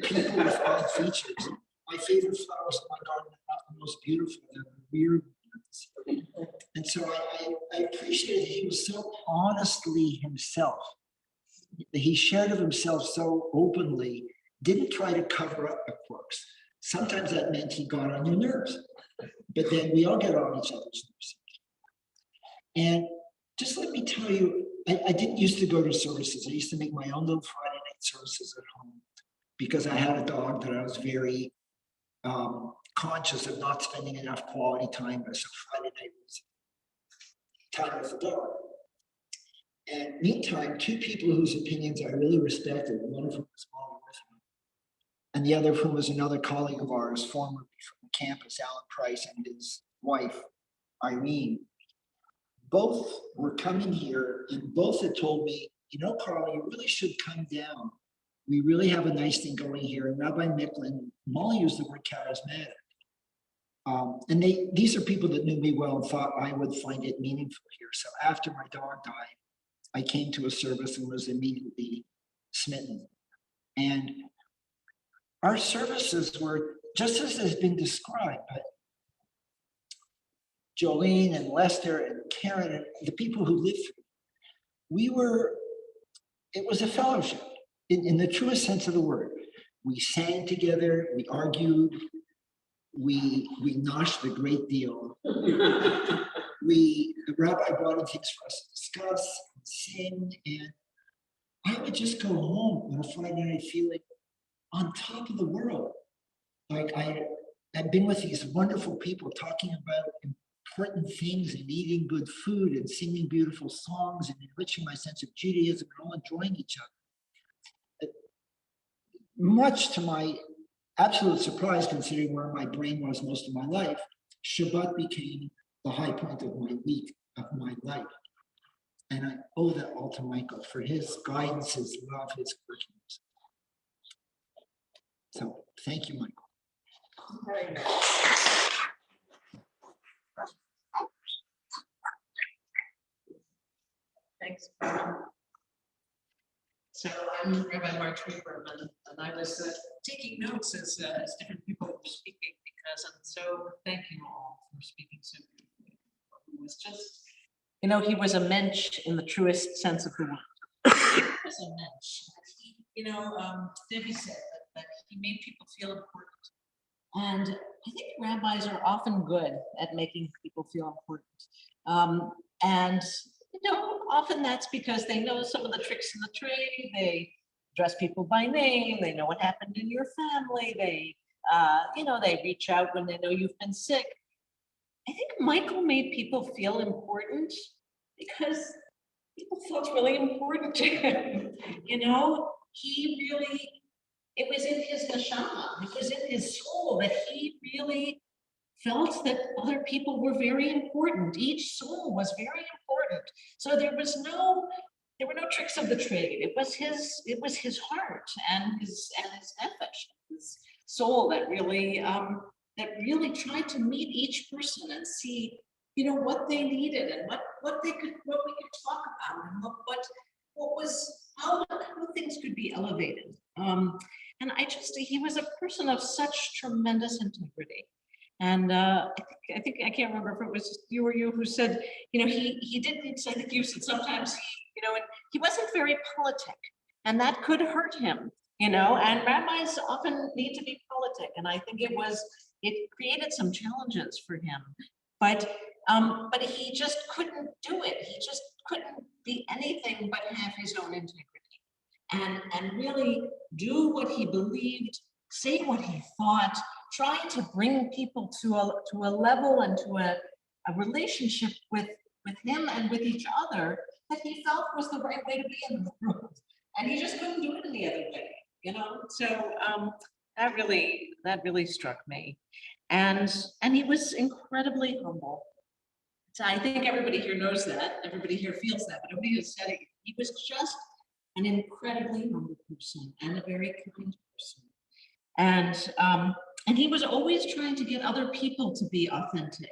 people with odd features. My favorite flowers in my garden are not the most beautiful, they're the weird ones. And so I appreciated he was so honestly himself. He shared of himself so openly, didn't try to cover up the quirks. Sometimes that meant he got on your nerves, but then we all get on each other's nerves. And just let me tell you, I didn't used to go to services. I used to make my own little Friday night services at home because I had a dog that I was very conscious of not spending enough quality time with. So Friday night was time with the dog. And meantime, two people whose opinions I really respected, one of whom was Molly Whitman, and the other of whom was another colleague of ours, formerly from the campus, Alan Price, and his wife, Irene. Both were coming here and both had told me, you know, Carl, you really should come down. We really have a nice thing going here. And Rabbi Micklin, Molly used the word charismatic. And these are people that knew me well and thought I would find it meaningful here. So after my dog died, I came to a service and was immediately smitten. And our services were just as has been described, but Jolene and Lester and Karen and the people who lived through, it was a fellowship in the truest sense of the word. We sang together, we argued, we noshed a great deal. The rabbi brought in things for us to discuss and sing, and I would just go home on a Friday night feeling on top of the world. Like I've been with these wonderful people talking about important things and eating good food and singing beautiful songs and enriching my sense of Judaism and all enjoying each other. Much to my absolute surprise, considering where my brain was most of my life, Shabbat became the high point of my week, of my life. And I owe that all to Michael for his guidance, his love, his quirkiness. So thank you, Michael. Thanks. So I'm Rabbi Marjorie Berman, and I was taking notes as different people were speaking, because I'm so thank you all for speaking so beautifully. It was just, you know, he was a mensch in the truest sense of the word. He was a mensch. He, you know, Debbie said that he made people feel important. And I think rabbis are often good at making people feel important. And you know, often that's because they know some of the tricks in the trade. They address people by name. They know what happened in your family. They, you know, they reach out when they know you've been sick. I think Michael made people feel important because people felt really important to him. You know, he really, it was in his neshama, it was in his soul that he really felt that other people were very important. Each soul was very important. So there were no tricks of the trade. It was his heart and his nefesh, his soul that really tried to meet each person and see, you know, what they needed and what we could talk about and how things could be elevated. And he was a person of such tremendous integrity. And I can't remember if it was you or you who said, you know, he didn't say that you said sometimes he wasn't very politic, and that could hurt him, you know, and rabbis often need to be politic. And I think it created some challenges for him, but he just couldn't do it. He just couldn't be anything but have his own integrity and really do what he believed, say what he thought, trying to bring people to a level and to a relationship with him and with each other that he felt was the right way to be in the world. And he just couldn't do it any other way, you know? So that really struck me. And he was incredibly humble. So I think everybody here knows that, everybody here feels that, but nobody has said it. He was just an incredibly humble person and a very kind person. And he was always trying to get other people to be authentic.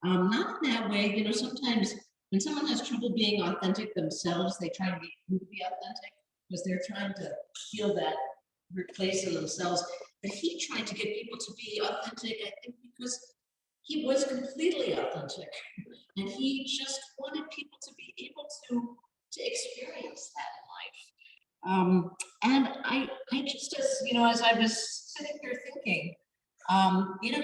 Not in that way, you know, sometimes when someone has trouble being authentic themselves, they try to get you to be authentic because they're trying to feel that place in themselves. But he tried to get people to be authentic, I think, because he was completely authentic. And he just wanted people to be able to experience that in life. And I just, as you know, as I was sitting here thinking, you know,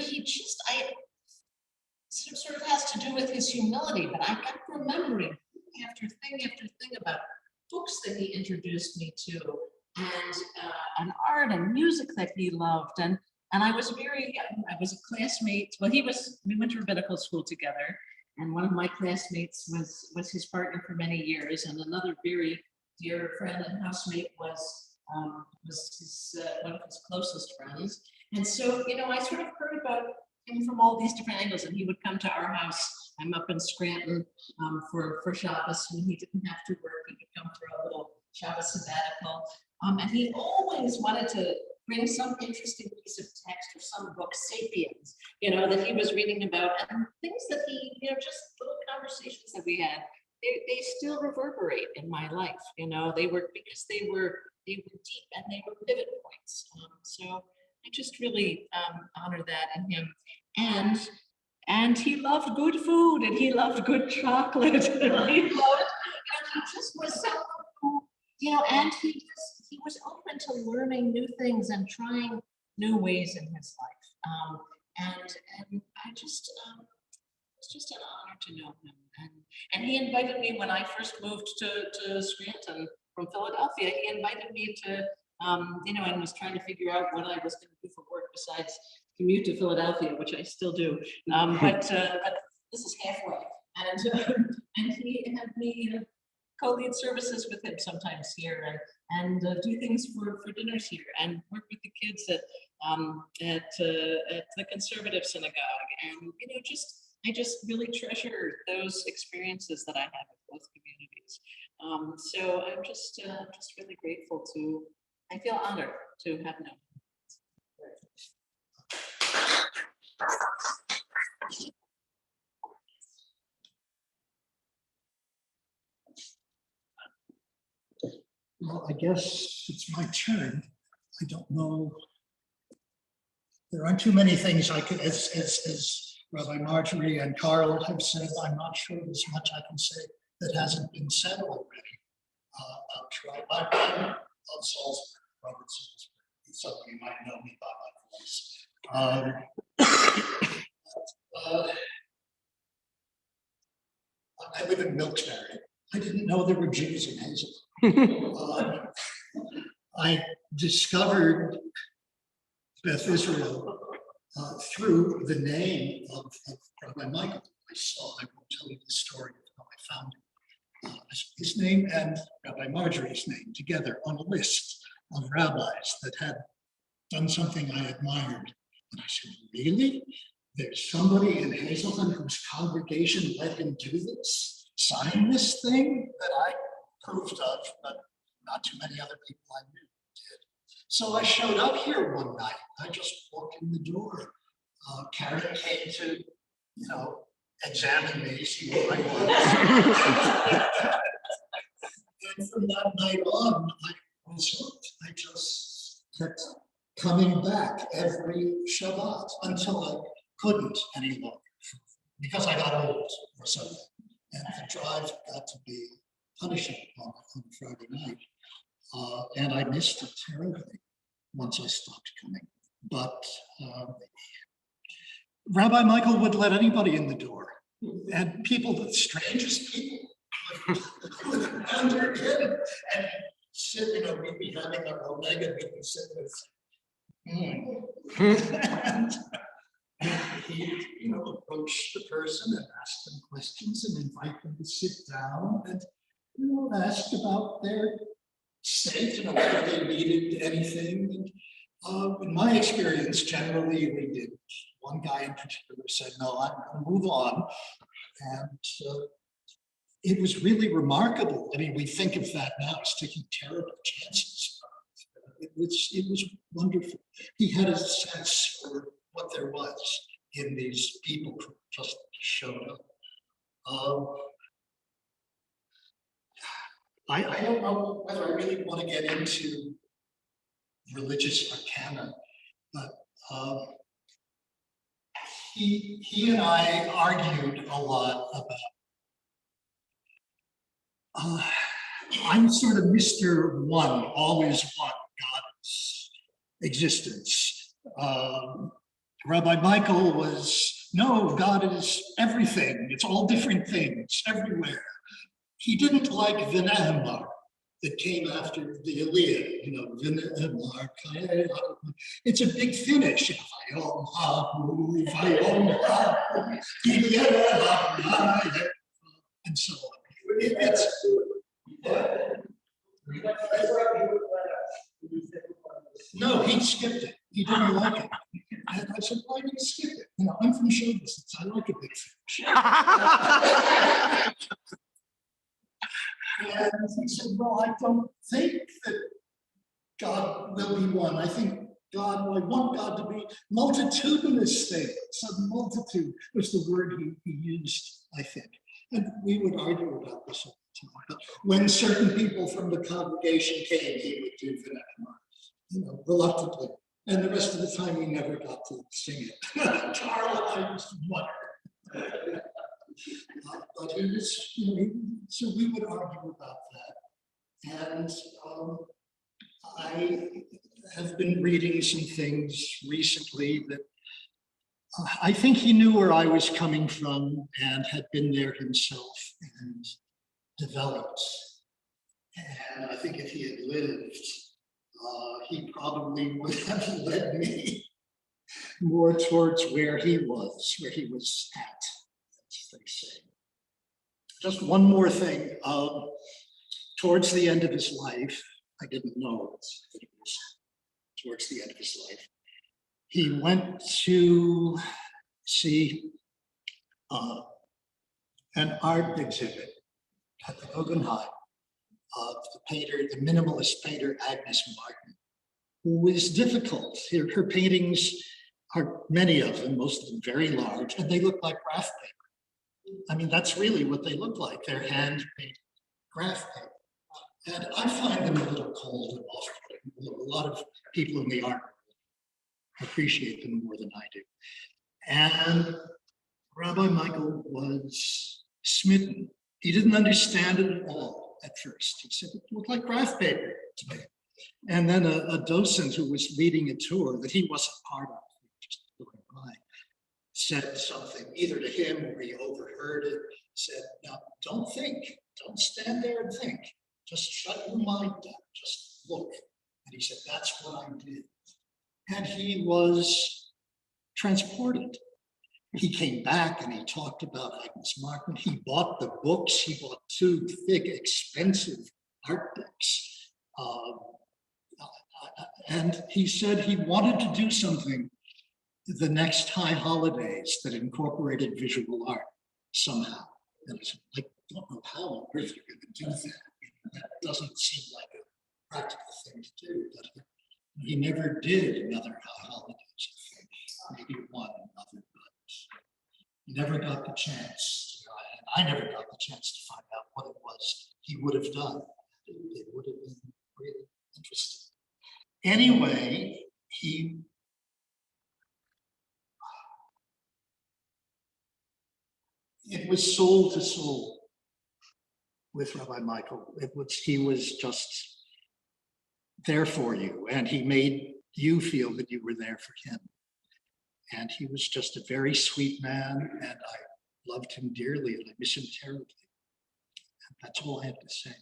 sort of has to do with his humility, but I kept remembering thing after thing about books that he introduced me to, and art and music that he loved, and I was a classmate. Well, we went to rabbinical school together, and one of my classmates was his partner for many years, and another very dear friend and housemate was one of his closest friends. And so, you know, I sort of heard about him from all these different angles, and he would come to our house. I'm up in Scranton for Shabbos, and he didn't have to work. He could come for a little Shabbos sabbatical. And he always wanted to bring some interesting piece of text or some book, Sapiens, you know, that he was reading about, and things that he, you know, just little conversations that we had. They still reverberate in my life, you know. They were deep and they were pivot points. So I just really honor that in him. And he loved good food, and he loved good chocolate. And he just was someone who, you know, and he was open to learning new things and trying new ways in his life. And I just, it's just an honor to know him. And he invited me when I first moved to Scranton from Philadelphia. He invited me to, you know, and was trying to figure out what I was going to do for work besides commute to Philadelphia, which I still do. But this is halfway. And he had me co-lead services with him sometimes here, and do things for dinners here, and work with the kids at the conservative synagogue. And, you know, I just really treasure those experiences that I have with both communities. So I'm just really grateful I feel honored to have known him. Well, I guess it's my turn. I don't know. There aren't too many things I could, as Rabbi Marjorie and Carl have said. I'm not sure there's much I can say that hasn't been said already. I'll try. I'm of Salzburg, Robert Salzburg. Some of you might know me by my voice. I live in Wilkes-Barre. I didn't know there were Jews in Hazel. I discovered Beth Israel through the name of Rabbi Michael. I won't tell you the story of how I found him. His name and Rabbi Marjorie's name together on a list of rabbis that had done something I admired. And I said, really? There's somebody in Hazelton whose congregation let him do this, sign this thing that I approved of, but not too many other people I knew did. So I showed up here one night. I just walked in the door. Karen came to, you know, examine me, see what I was. And from that night on, I was hooked. I just kept coming back every Shabbat until I couldn't any longer because I got old or something. And the drive got to be punishing on Friday night. And I missed it terribly once I stopped coming. But Rabbi Michael would let anybody in the door. And people, the strangest people, would enter in and sit, you know, we'd be having our omega, we'd be sitting there. And he'd, you know, approach the person and ask them questions and invite them to sit down and, you know, ask about their state, you know, whether they needed anything. And in my experience, generally we did one guy in particular said, no, I'm going to move on. And it was really remarkable. I mean, we think of that now as taking terrible chances. It was wonderful. He had a sense for what there was in these people who just showed up. I don't know whether I really want to get into religious arcana, but he and I argued a lot about I'm sort of Mr. One, always one, God's existence. Rabbi Michael was, no, God is everything. It's all different things everywhere. He didn't like Vinamar that came after the Iliad, you know, Vinamar. It's a big finish. And so on. No, he skipped it. He didn't like it. And I said, why did you skip it? You know, I'm from show business. I like a big finish. And he said, well, I don't think that God will be one. I think I want God to be multitudinous things. So multitude was the word he used, I think. And we would argue about this all the time. But when certain people from the congregation came, he would do Vinamar, you know, reluctantly. And the rest of the time, we never got to sing it. Carl and I used to mutter. But he was, you know, so we would argue about that. And I have been reading some things recently that I think he knew where I was coming from and had been there himself and developed. And I think if he had lived, he probably would have led me more towards where he was at, as they say. Just one more thing. Towards the end of his life, I didn't know that it was towards the end of his life, he went to see an art exhibit at the Guggenheim of the painter, the minimalist painter Agnes Martin, who was difficult. Her paintings are, many of them, most of them very large, and they look like graph paper. I mean, that's really what they look like. They're hand-painted graph paper. And I find them a little cold and off-putting. A lot of people in the art appreciate them more than I do. And Rabbi Michael was smitten. He didn't understand it at all at first. He said, it looked like graph paper to me. And then a docent who was leading a tour that he wasn't part of, just going by, said something either to him or he overheard it, said, now don't think, don't stand there and think. Just shut your mind down, just look. And he said, that's what I did. And he was transported. He came back and he talked about Agnes Martin. He bought the books. He bought 2 thick, expensive art books. And he said he wanted to do something the next high holidays that incorporated visual art somehow. And I said, I don't know how on earth you're going to do that. That doesn't seem like a practical thing to do, but he never did another high holidays, I think. Maybe one other, but he never got the chance. I never got the chance to find out what it was he would have done. It would have been really interesting. Anyway, it was soul to soul with Rabbi Michael. He was just there for you, and he made you feel that you were there for him. And he was just a very sweet man, and I loved him dearly, and I miss him terribly. And that's all I have to say.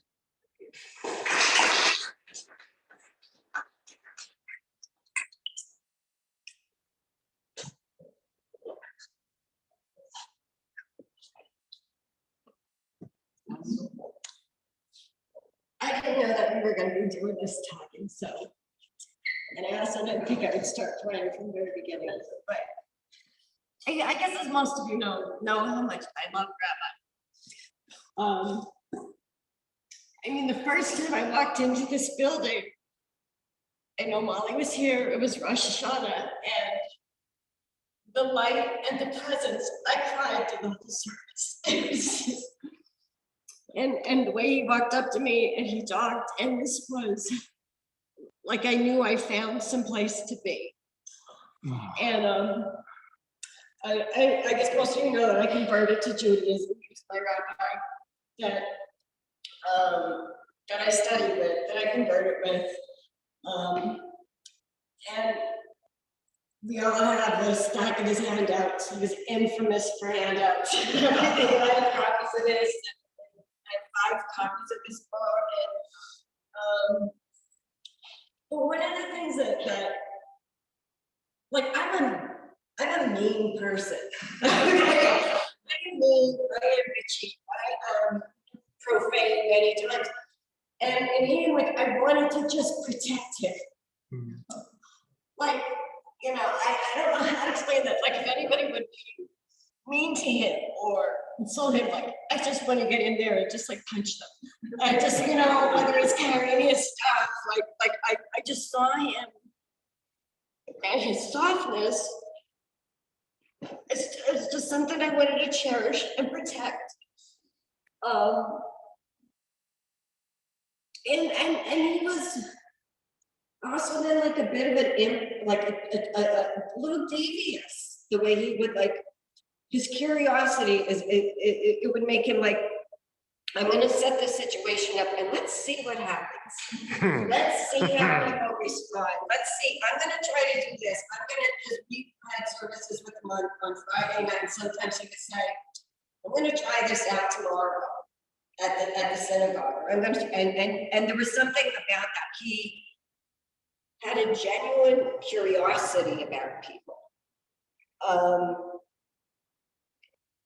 I didn't know that we were going to be doing this talking, so. And I also didn't think I would start playing from the very beginning, but I guess as most of you know how much I love Rabbi. I mean, the first time I walked into this building, I know Molly was here, it was Rosh Hashanah, and the light and the presence, I cried through the whole service. It was just, and the way he walked up to me and he talked, and this was like I knew I found some place to be. And I guess most of you know that I converted to Judaism. He was my rabbi that I studied with, that I converted with. And we all have this stack of his handouts. He was infamous for handouts. I have copies of this. I have 5 copies of this book. And but one of the things that like I'm a mean person. I'm mean, I am bitchy, I am profane many times. And he, like, I wanted to just protect him. Like, you know, I don't know how to explain that. Like, if anybody would be mean to him or insult him, like, I just want to get in there and just like punch them. I just, you know, whether it's carrying his stuff, like I just saw him and his softness. It's just something I wanted to cherish and protect. And he was also then like a bit of a little devious, the way he would like, his curiosity is, it would make him like, I'm gonna set this situation up and let's see what happens. Let's see how people respond. Let's see, I'm gonna try to do this. I'm gonna just, we had services with him on Friday night, and sometimes he would say, I'm gonna try this out tomorrow at the synagogue. I'm gonna, and there was something about that. He had a genuine curiosity about people.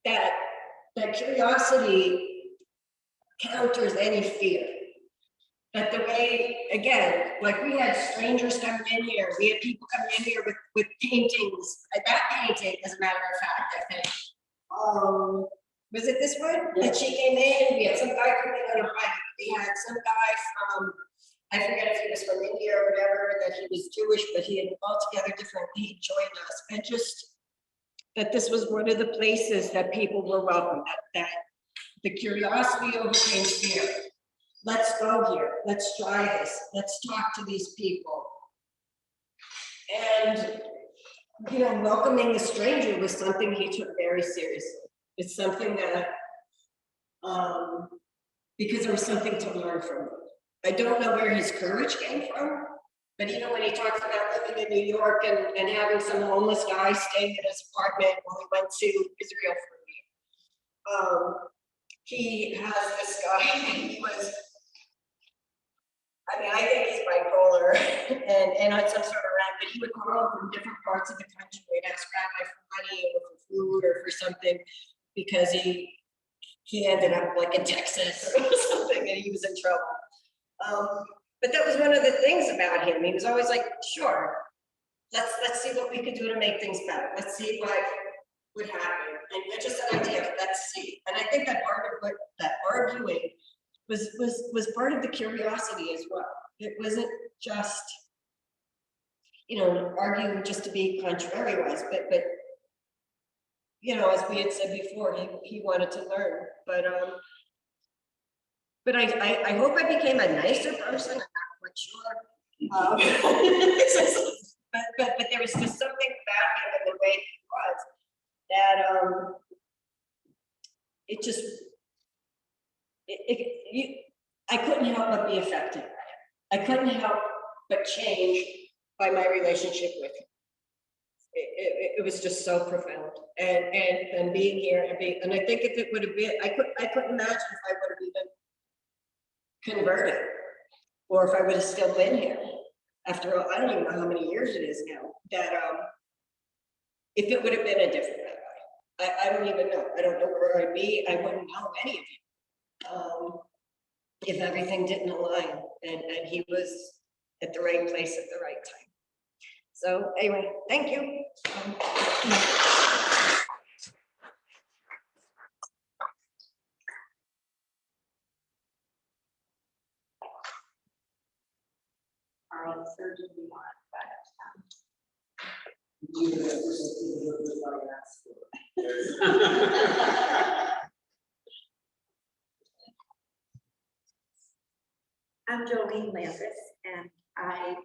That curiosity counters any fear. That the way, again, like we had strangers coming in here, we had people coming in here with paintings. That painting, as a matter of fact, I think. Was it this one? Yeah. That she came in, we had some guy coming on a bike. We had some guy from, I forget if he was from India or whatever, that he was Jewish, but he had altogether different, he joined us. And just that this was one of the places that people were welcome, that the curiosity overcame fear. Let's go here, let's try this, let's talk to these people. And, you know, welcoming the stranger was something he took very seriously. It's something that, because there was something to learn from him. I don't know where his courage came from, but even when he talks about living in New York and having some homeless guy staying in his apartment while he went to Israel for a week, he has this guy, he was, I mean, I think he's bipolar and on some sort of rant, but he would call from different parts of the country and ask Rabbi for money or for food or for something because he ended up like in Texas or something and he was in trouble. But that was one of the things about him. He was always like, sure, let's see what we could do to make things better. Let's see what would happen. And just an idea, let's see. And I think that part of what that arguing was part of the curiosity as well. It wasn't just, you know, arguing just to be contrary-wise, but you know, as we had said before, he wanted to learn. But I hope I became a nicer person. I'm not quite sure. But there was just something about him and the way he was that it just I couldn't help but be affected by it. I couldn't help but change by my relationship with him. It was just so profound, and being here and I think if it would have been, I couldn't imagine if I would have even converted, or if I would have still been here after I don't even know how many years it is now. That if it would have been a different rabbi, I don't even know. I don't know where I'd be. I wouldn't know any of you if everything didn't align, and he was at the right place at the right time. So anyway, thank you. I'm Jolene Landis, and I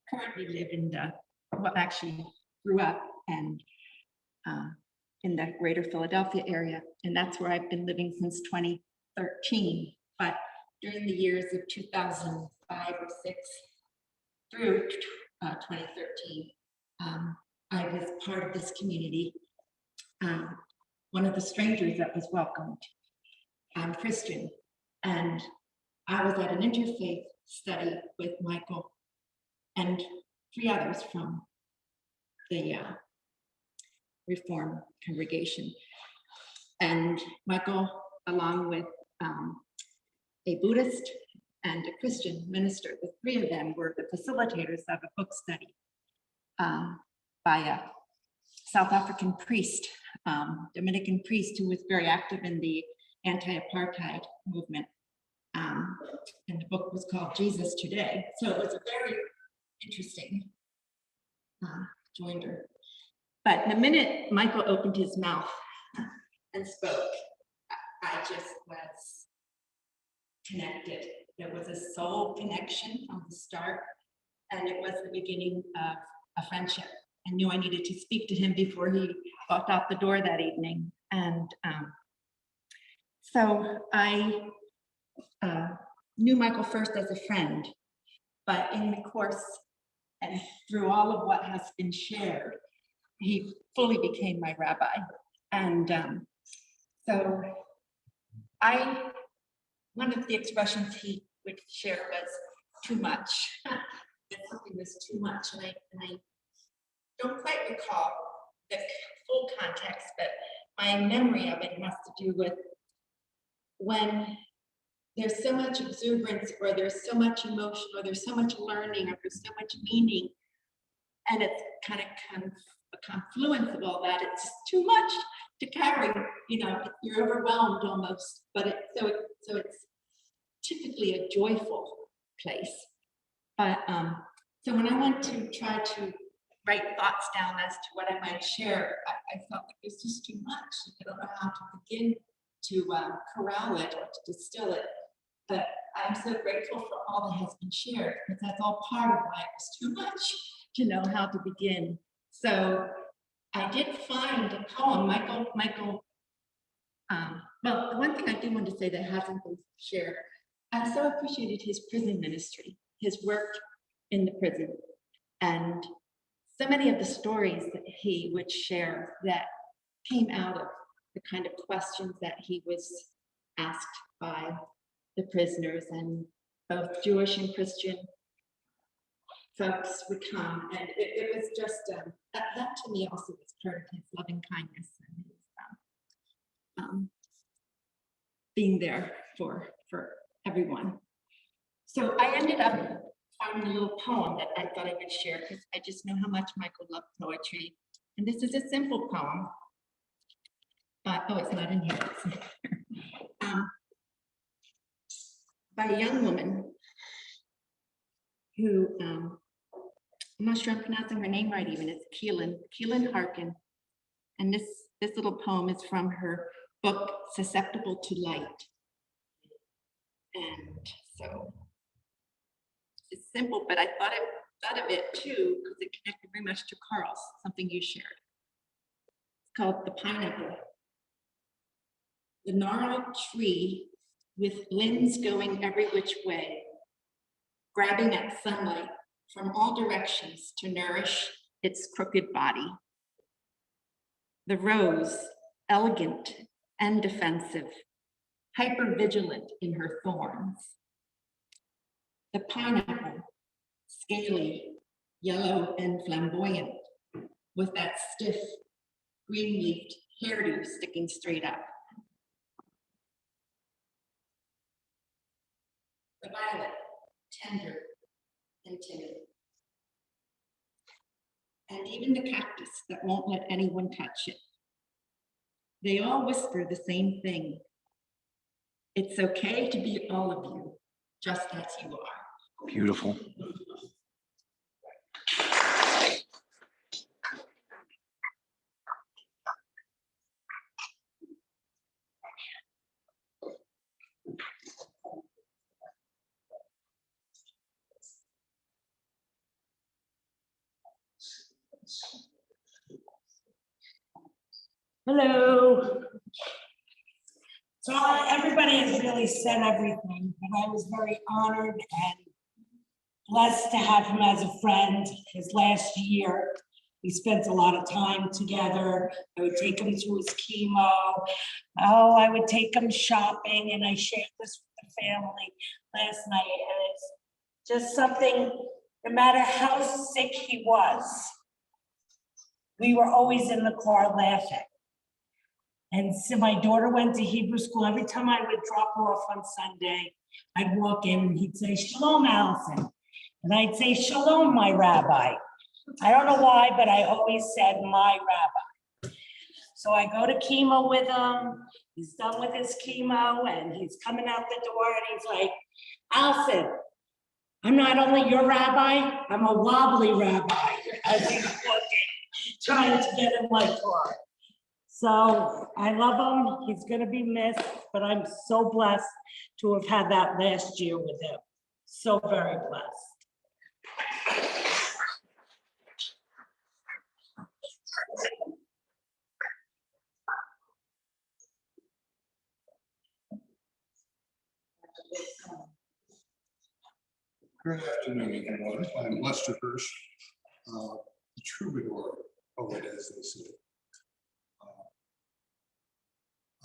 currently live in actually grew up and in the greater Philadelphia area, and that's where I've been living since 2013. But during the years of 2005 or 6 through 2013, I was part of this community, one of the strangers that was welcomed. I'm Christian, and I was at an interfaith study with Michael and 3 others from the Reform congregation. And Michael, along with a Buddhist and a Christian minister, the 3 of them were the facilitators of a book study by a South African priest, Dominican priest, who was very active in the anti-apartheid movement. And the book was called Jesus Today. So it was a very interesting joinder. But the minute Michael opened his mouth and spoke, I just was connected. There was a soul connection from the start, and it was the beginning of a friendship. I knew I needed to speak to him before he walked out the door that evening. And so I knew Michael first as a friend, but in the course and through all of what has been shared, he fully became my rabbi. And so one of the expressions he would share was too much. That something was too much. And I don't quite recall the full context, but my memory of it has to do with when there's so much exuberance, or there's so much emotion, or there's so much learning, or there's so much meaning, and it's kind of a confluence of all that. It's too much to carry, you're overwhelmed almost, but so it's typically a joyful place. But so when I went to try to write thoughts down as to what I might share, I felt like it's just too much. I don't know how to begin to corral it or to distill it. But I'm so grateful for all that has been shared, because that's all part of why it was too much to know how to begin. So I did find a poem, Michael. Well, the one thing I do want to say that hasn't been shared, I so appreciated his prison ministry, his work in the prison, and so many of the stories that he would share that came out of the kind of questions that he was asked by the prisoners, and both Jewish and Christian folks would come. And it was just, that to me also was part of his loving kindness and his being there for everyone. So I ended up finding a little poem that I thought I would share, because I just know how much Michael loved poetry. And this is a simple poem, but, oh, it's not in here. It's in here. By a young woman who, I'm not sure I'm pronouncing her name right even, it's Keelan Harkin. And this little poem is from her book, Susceptible to Light. And so it's simple, but I thought of it too, because it connected very much to Carl's, something you shared. It's called The Pineapple. The gnarled tree with limbs going every which way, grabbing at sunlight from all directions to nourish its crooked body. The rose, elegant and defensive, hyper-vigilant in her thorns. The pineapple, scaly, yellow and flamboyant, with that stiff, green-leafed hairdo sticking straight up. The violet, tender and timid. And even the cactus that won't let anyone touch it. They all whisper the same thing. It's okay to be all of you, just as you are. Beautiful. Hello. So everybody has really said everything, but I was very honored and blessed to have him as a friend. His last year, we spent a lot of time together. I would take him to his chemo. Oh, I would take him shopping, and I shared this with the family last night. And it's just something, no matter how sick he was, we were always in the car laughing. And so my daughter went to Hebrew school. Every time I would drop her off on Sunday, I'd walk in and he'd say, "Shalom, Allison." And I'd say, "Shalom, my rabbi." I don't know why, but I always said, "My rabbi." So I go to chemo with him. He's done with his chemo and he's coming out the door and he's like, "Allison, I'm not only your rabbi, I'm a wobbly rabbi." As he's walking, trying to get in my car. So I love him. He's going to be missed, but I'm so blessed to have had that last year with him. So very blessed. Good afternoon, everyone. I'm Lester Hirsch, the troubadour poet, as they say.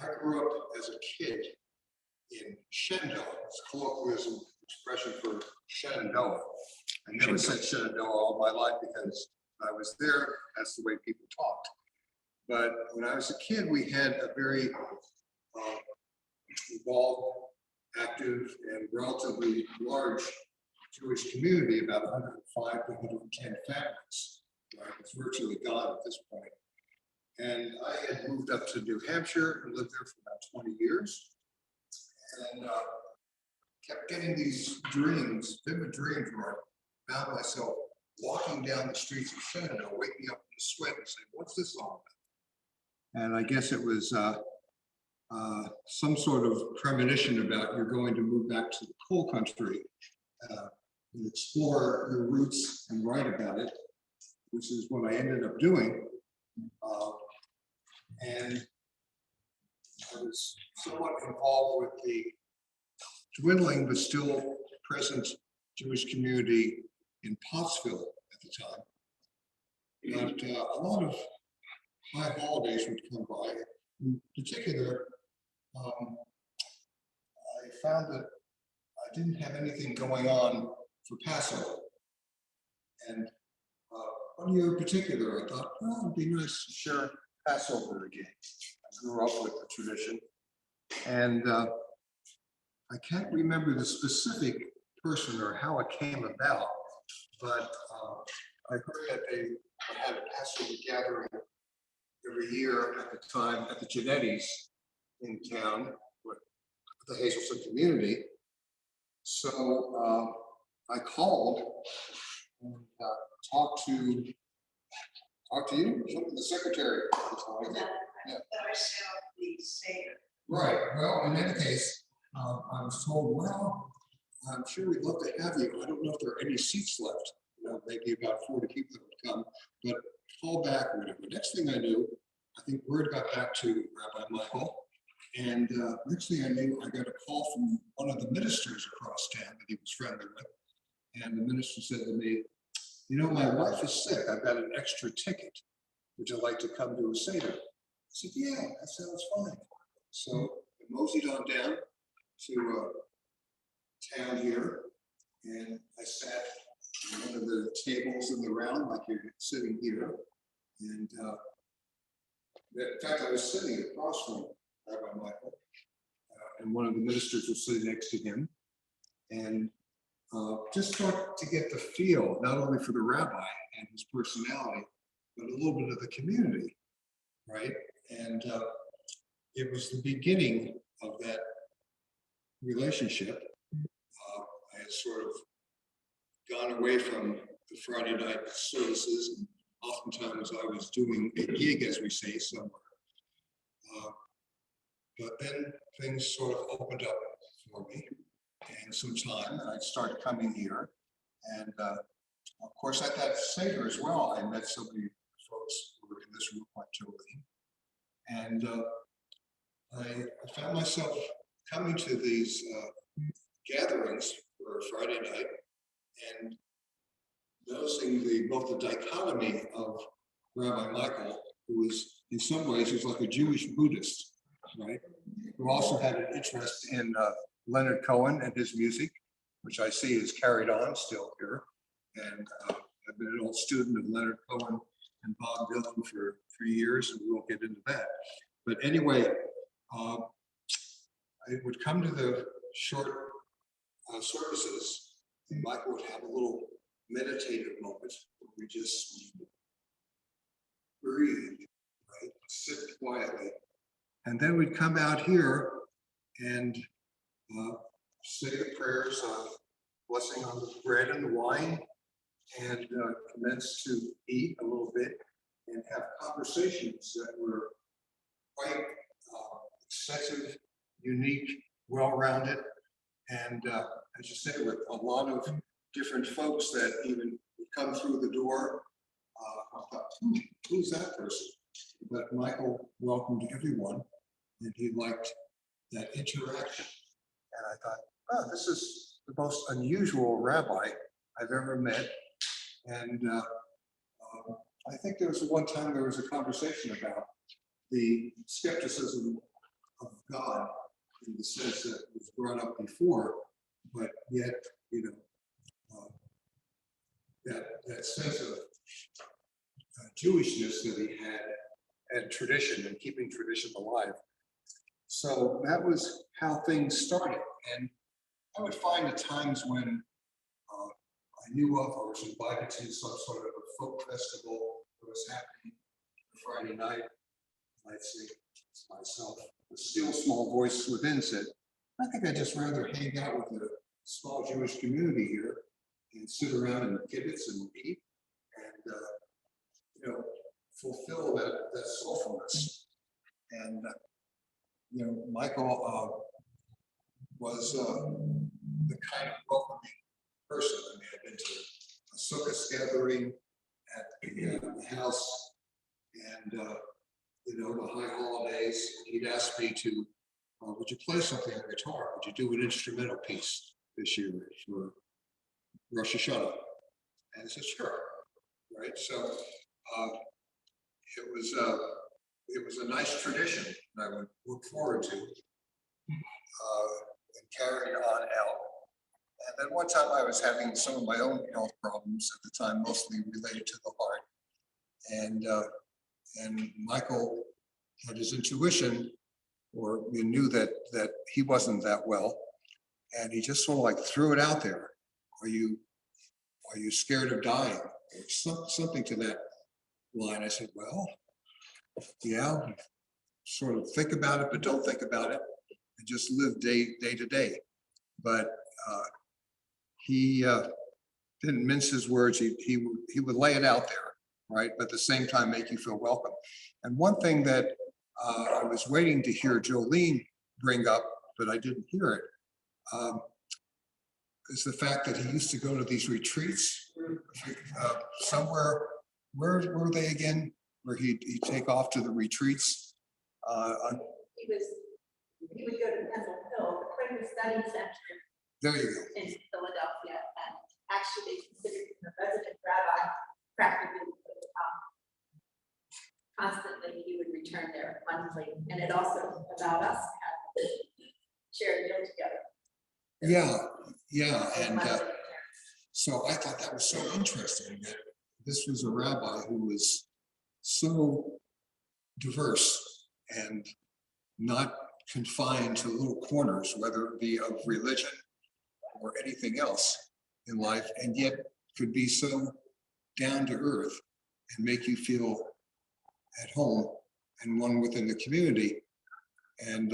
I grew up as a kid in Shenandoah. It's a colloquialism expression for Shenandoah. I never said Shenandoah all my life because when I was there, that's the way people talked. But when I was a kid, we had a very involved, active, and relatively large Jewish community, about 105 to 110 families. It's virtually gone at this point. And I had moved up to New Hampshire and lived there for about 20 years. And kept getting these dreams, vivid dreams, where I found myself walking down the streets of Shenandoah, waking up in a sweat and saying, "What's this all about?" And I guess it was some sort of premonition about you're going to move back to the coal country and explore your roots and write about it, which is what I ended up doing. And I was somewhat involved with the dwindling but still present Jewish community in Pottsville at the time. But a lot of high holidays would come by. In particular, I found that I didn't have anything going on for Passover. And one year in particular, I thought, well, it'd be nice to share Passover again. I grew up with the tradition. And I can't remember the specific person or how it came about, but I heard that they had a Passover gathering every year at the time at the Genettis in town with the Hazelton community. So I called and talked to you, the secretary at the time. Yeah. Right. Well, in any case, I was told, well, I'm sure we'd love to have you. I don't know if there are any seats left. Maybe about 40 people that would come, but call back or whatever. Next thing I knew, I think word got back to Rabbi Michael. And next thing I knew, I got a call from one of the ministers across town that he was friendly with. And the minister said to me, "You know, my wife is sick. I've got an extra ticket. Would you like to come to a Seder?" I said, "Yeah, that sounds fine." So I moseyed on down to town here, and I sat at one of the tables in the round, like you're sitting here. And in fact, I was sitting across from Rabbi Michael, and one of the ministers was sitting next to him, and just start to get the feel, not only for the rabbi and his personality, but a little bit of the community, right? And it was the beginning of that relationship. I had sort of gone away from the Friday night services, and oftentimes I was doing a gig, as we say, somewhere. But then things sort of opened up for me, and some time, and I started coming here. And of course, at that Seder as well, I met so many folks who were in this room, like Jolene. And I found myself coming to these gatherings for Friday night and noticing both the dichotomy of Rabbi Michael, who was in some ways he's like a Jewish Buddhist, right? Who also had an interest in Leonard Cohen and his music, which I see is carried on still here. And I've been an old student of Leonard Cohen and Bob Dylan for 3 years, and we won't get into that. But anyway, I would come to the short services, and Michael would have a little meditative moment where we just breathe, right? Sit quietly. And then we'd come out here and say the prayers of blessing on the bread and the wine, and commence to eat a little bit and have conversations that were quite extensive, unique, well-rounded, and as you say, with a lot of different folks that even would come through the door. I thought, who's that person? But Michael welcomed everyone, and he liked that interaction. And I thought, oh, this is the most unusual rabbi I've ever met. And I think there was one time there was a conversation about the skepticism of God in the sense that it was brought up before, but yet, you know, that sense of Jewishness that he had, and tradition, and keeping tradition alive. So that was how things started. And I would find at times when I knew of or was invited to some sort of a folk festival that was happening Friday night, I'd say to myself, the still small voice within said, I think I'd just rather hang out with the small Jewish community here and sit around in the kibbutz and eat and, you know, fulfill that soulfulness. And, you know, Michael was the kind of welcoming person. I mean, I've been to a Sukkot gathering at the house, and you know, the high holidays. He'd ask me to, would you play something on guitar? Would you do an instrumental piece this year for Rosh Hashanah? And I said, sure. Right. So it was a nice tradition that I would look forward to, and carried on out. And then one time I was having some of my own health problems at the time, mostly related to the heart. And Michael had his intuition, or we knew that he wasn't that well. And he just sort of like threw it out there. Are you scared of dying? Or something to that line. I said, well, yeah, sort of think about it, but don't think about it, and just live day to day. But he didn't mince his words. He would lay it out there, right? But at the same time, make you feel welcome. And one thing that I was waiting to hear Jolene bring up, but I didn't hear it, is the fact that he used to go to these retreats somewhere. Where were they again? Where he'd take off to the retreats? He would go to Pencil Hill, the Quaker Study Center. There you go. In Philadelphia, and actually they considered him a resident rabbi practically. Constantly, he would return there monthly, and it also allowed us to have shared meal together. Yeah, and so I thought that was so interesting that this was a rabbi who was so diverse and not confined to little corners, whether it be of religion or anything else in life, and yet could be so down to earth and make you feel at home and one within the community. And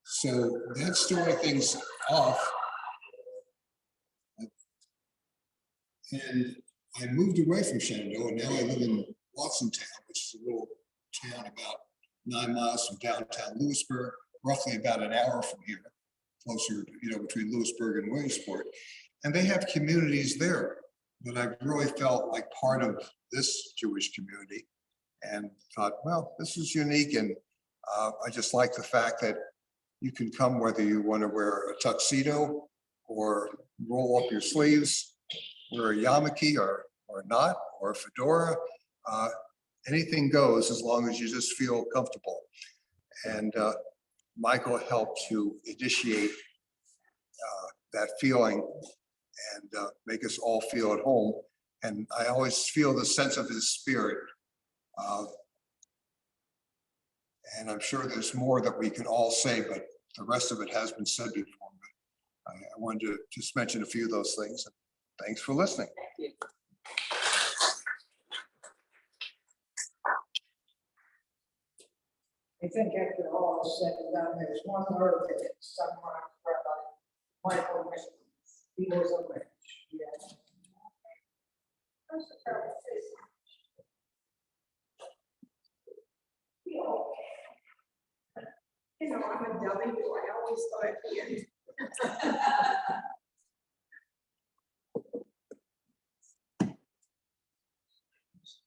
so that started things off. And I moved away from Shenandoah, and now I live in Watsontown, which is a little town about 9 miles from downtown Lewisburg, roughly about an hour from here, closer, you know, between Lewisburg and Williamsport. And they have communities there, but I really felt like part of this Jewish community. and thought, well, this is unique. And I just like the fact that you can come whether you want to wear a tuxedo or roll up your sleeves, wear a yarmulke or not, or a fedora. Anything goes as long as you just feel comfortable. And Michael helped to initiate that feeling and make us all feel at home. And I always feel the sense of his spirit. And I'm sure there's more that we can all say, but the rest of it has been said before. But I wanted to just mention a few of those things. Thanks for listening. I think after all is said and done, there's one word that summarizes Rabbi Michael Mickle. He was a witch. Yes. You know, I'm a W, I always thought at the end.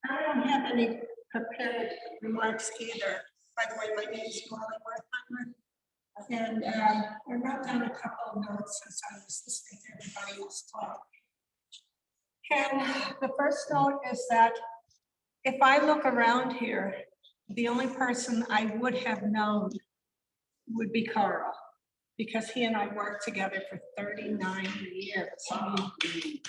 I don't have any prepared remarks either. By the way, my name is Molly Wertheimer. And I wrote down a couple of notes as I was listening to everybody else talk. And the first note is that if I look around here, the only person I would have known would be Carl, because he and I worked together for 39 years. I mean,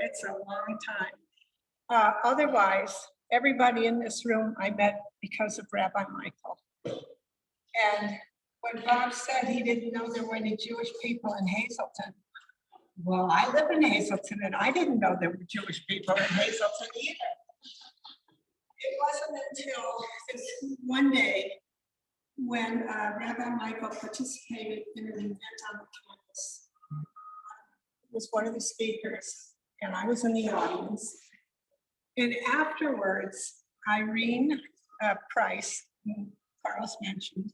it's a long time. Otherwise, everybody in this room I met because of Rabbi Michael. And when Bob said he didn't know there were any Jewish people in Hazleton, well, I live in Hazleton and I didn't know there were Jewish people in Hazleton either. It wasn't until this one day when Rabbi Michael participated in an event on the campus. He was one of the speakers and I was in the audience. And afterwards, Irene Price, who Carl's mentioned,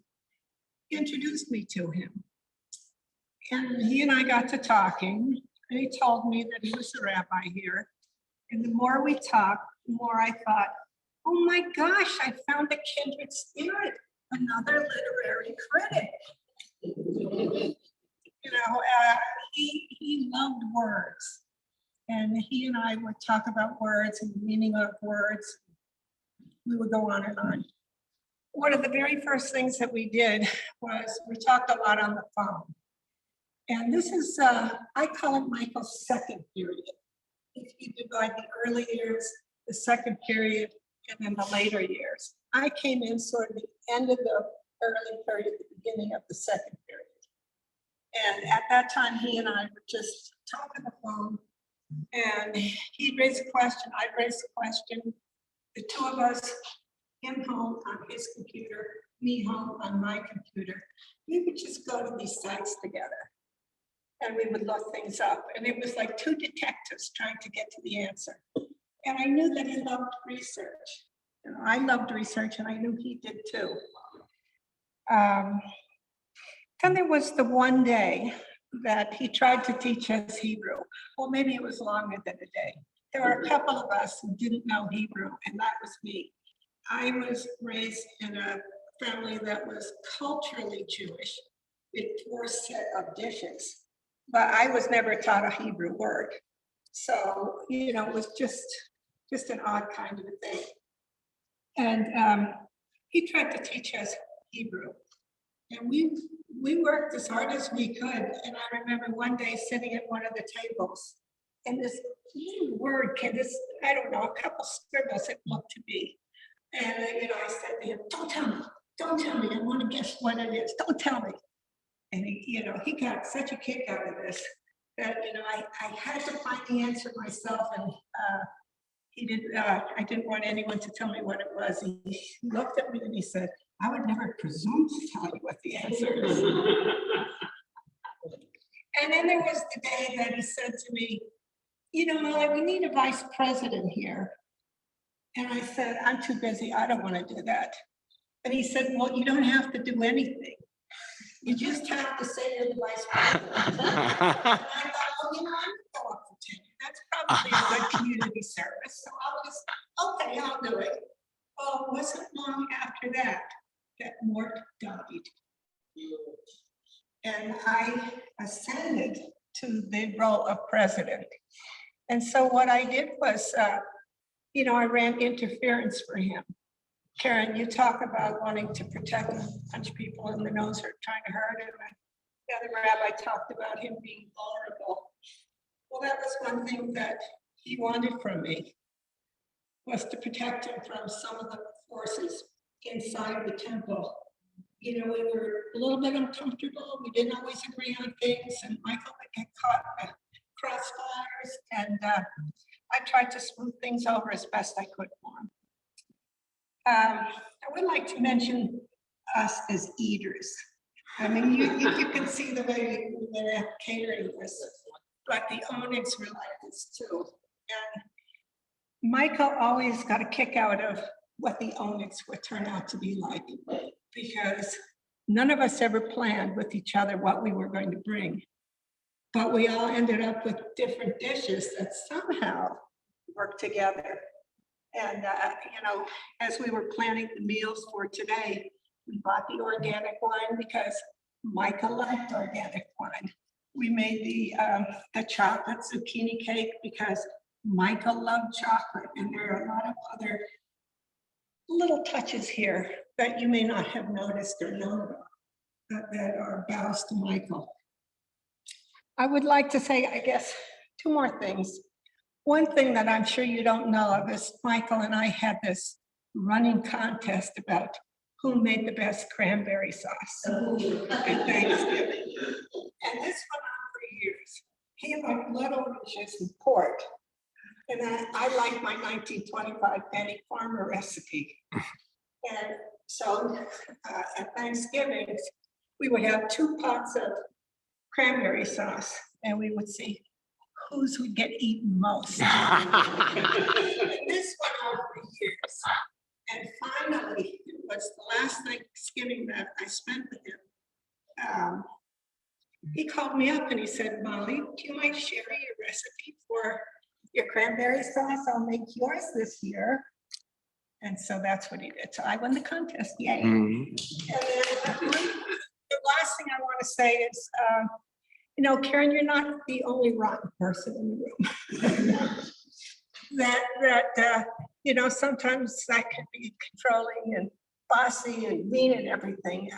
introduced me to him. And he and I got to talking, and he told me that he was a rabbi here. And the more we talked, the more I thought, oh my gosh, I found a kindred spirit, another literary critic. You know, he loved words. And he and I would talk about words and the meaning of words. We would go on and on. One of the very first things that we did was we talked a lot on the phone. And this is, I call it Michael's second period. If you divide the early years, the second period, and then the later years. I came in sort of the end of the early period, the beginning of the second period. And at that time, he and I would just talk on the phone. And he'd raise a question, I'd raise a question. The two of us, him home on his computer, me home on my computer. We would just go to these sites together. And we would look things up. And it was like two detectives trying to get to the answer. And I knew that he loved research. You know, I loved research and I knew he did too. Then there was the one day that he tried to teach us Hebrew. Well, maybe it was longer than a day. There were a couple of us who didn't know Hebrew, and that was me. I was raised in a family that was culturally Jewish with 4 set of dishes, but I was never taught a Hebrew word. So, you know, it was just an odd kind of a thing. And he tried to teach us Hebrew. And we worked as hard as we could. And I remember one day sitting at one of the tables and this little word came, I don't know, a couple scribbles it looked to be. And you know, I said to him, don't tell me, I want to guess what it is, don't tell me. And he, you know, he got such a kick out of this that, you know, I had to find the answer myself. And I didn't want anyone to tell me what it was. He looked at me and he said, I would never presume to tell you what the answer is. And then there was the day that he said to me, you know, Molly, we need a vice president here. And I said, I'm too busy. I don't want to do that. And he said, well, you don't have to do anything. You just have to say you're the vice president. And I thought, well, you know, I'm going to go up for tenure. That's probably a good community service. So I'll do it. wasn't long after that Mort died. And I ascended to the role of president. And so what I did was, I ran interference for him. Karen, you talk about wanting to protect and punch people in the nose or trying to hurt him. And the other rabbi talked about him being vulnerable. Well, that was one thing that he wanted from me, was to protect him from some of the forces inside the temple. We were a little bit uncomfortable. We didn't always agree on things, and Michael would get caught in the crossfires, and I tried to smooth things over as best I could for him. I would like to mention us as eaters. I mean, you can see the way we went at catering this, but the onyx were like this too. And Michael always got a kick out of what the onyx would turn out to be like, because none of us ever planned with each other what we were going to bring. But we all ended up with different dishes that somehow worked together. And, as we were planning the meals for today, we bought the organic wine because Michael liked organic wine. We made the chocolate zucchini cake because Michael loved chocolate. And there are a lot of other little touches here that you may not have noticed or known about, but that are bows to Michael. I would like to say, I guess, two more things. One thing that I'm sure you don't know of is Michael and I had this running contest about who made the best cranberry sauce at Thanksgiving. And this went on for years. He liked blood oranges and pork. And I like my 1925 Benny Farmer recipe. And so at Thanksgiving, we would have 2 pots of cranberry sauce, and we would see whose would get eaten most. This went on for years. And finally, it was the last Thanksgiving that I spent with him. He called me up and he said, Molly, do you mind sharing your recipe for your cranberry sauce? I'll make yours this year. And so that's what he did. So I won the contest, yay. And then the last thing I want to say is, Karen, you're not the only rotten person in the room. that sometimes that can be controlling and bossy and mean and everything.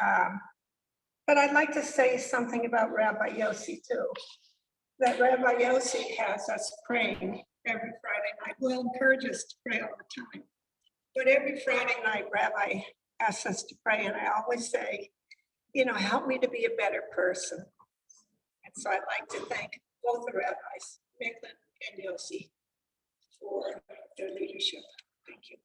But I'd like to say something about Rabbi Yossi too. That Rabbi Yossi has us praying every Friday night. We'll encourage us to pray all the time. But every Friday night, Rabbi asks us to pray, and I always say, help me to be a better person. And so I'd like to thank both the rabbis, Micklin and Yossi, for their leadership. Thank you.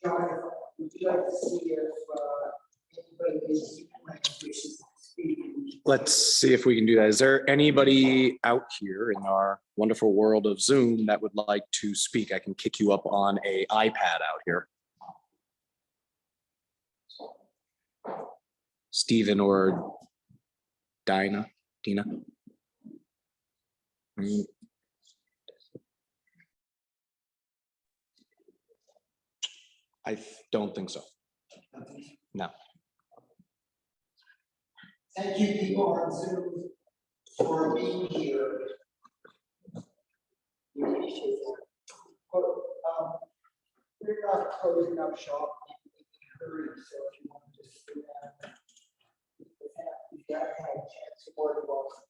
John, would you like to see if anybody is wishes to speak? Let's see if we can do that. Is there anybody out here in our wonderful world of Zoom that would like to speak? I can kick you up on a iPad out here. Stephen or Dina? I don't think so. No. Thank you, people on Zoom, for being here. We appreciate that. But, we're not closing up shop in a hurry, so if you want to just sit down, if you haven't had a chance to work, welcome.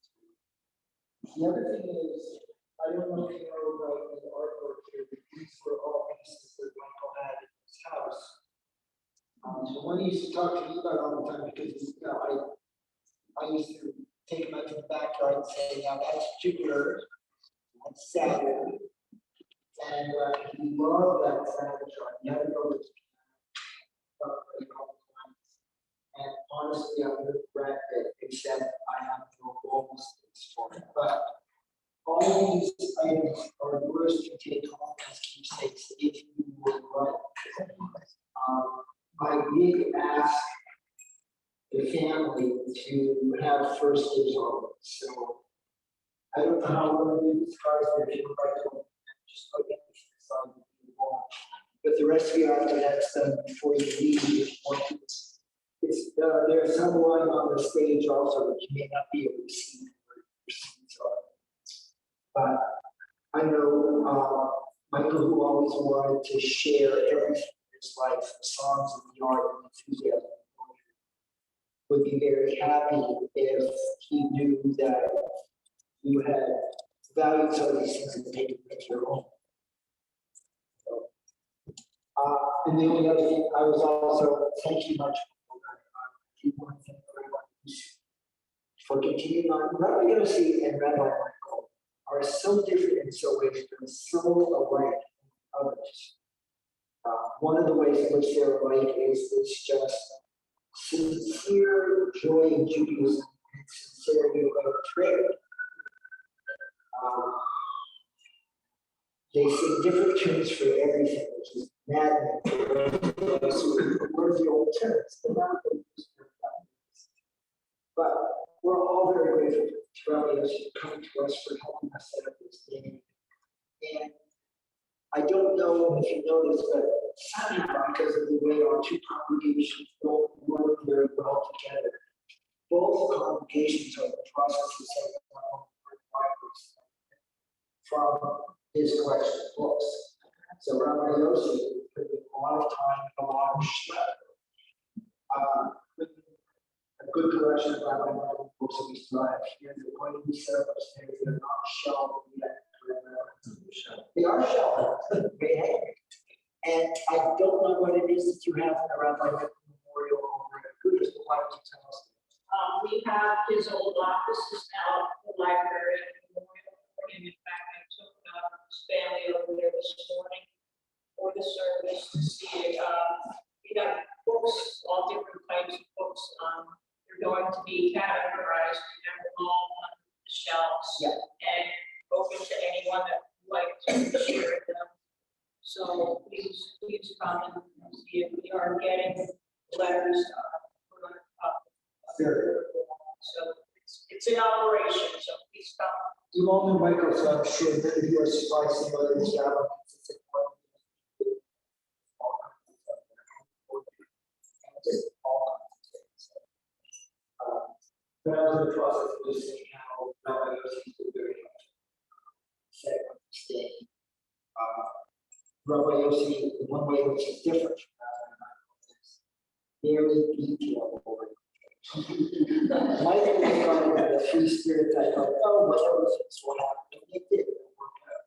The other thing is, I don't know if you know about the artwork here, but these were all pieces that Michael had in his house. So when he used to talk to me about all the time, because I used to take him out to the backyard and say, now that's Jupiter, that's Saturn. And he loved that Saturn chart. He had to go with and honestly, I would regret it, except I have no goals for it. But all these items are yours to take home as keepsakes if you would like. to have first years on. So I don't know how we're going to do this, guys, but if you would like to just put anything on the wall. But the rest of you have to have done before you leave. If you want to. There's someone on the stage also that you may not be able to see. But I know Michael, who always wanted to share everything in his life, the songs and the art and enthusiasm, would be very happy if he knew that you had valued some of these things and taken them into your own. And the only other thing, I was also, thank you much. I want to thank everyone for continuing on. Rabbi Yossi and Rabbi Michael are so different in so ways, but so alike in others. One of the ways in which they're alike is this just sincere joy in Judaism and sincerity of prayer. They sing different tunes for everything, which is maddening. What are the old terms? But we're all very grateful to Rabbi Yossi coming to us for helping us set up this day. And I don't know if you noticed, but somehow, because of the way our two congregations don't work very well together, both congregations are in the process of setting up from his collection of books. So Rabbi Yossi put a lot of time, a lot of stuff. A good collection of Rabbi Michael books that we still have here. They're going to be set up upstairs. They're not shelved yet. They are shelved. They hang. And I don't know what it is that you have in the Rabbi Michael Memorial over at Goodrich. Why don't you tell us? We have his old office is now the library memorial. And in fact, I took his family over there this morning for the service to see it. We have books, all different types of books. They're going to be categorized. We have them all on the shelves and open to anyone that would like to share them. So please come and see if we are getting letters. So it's in operation, so please come. You all know Michael, so I'm sure that you are surprised to know that his job. But I was in the process of just seeing how Rabbi Yossi is very much set up to stay. Rabbi Yossi, one way which is different from Rabbi Michael is very detailed. Michael was kind of the free spirit that thought, oh, whatever things will happen. And it did work out.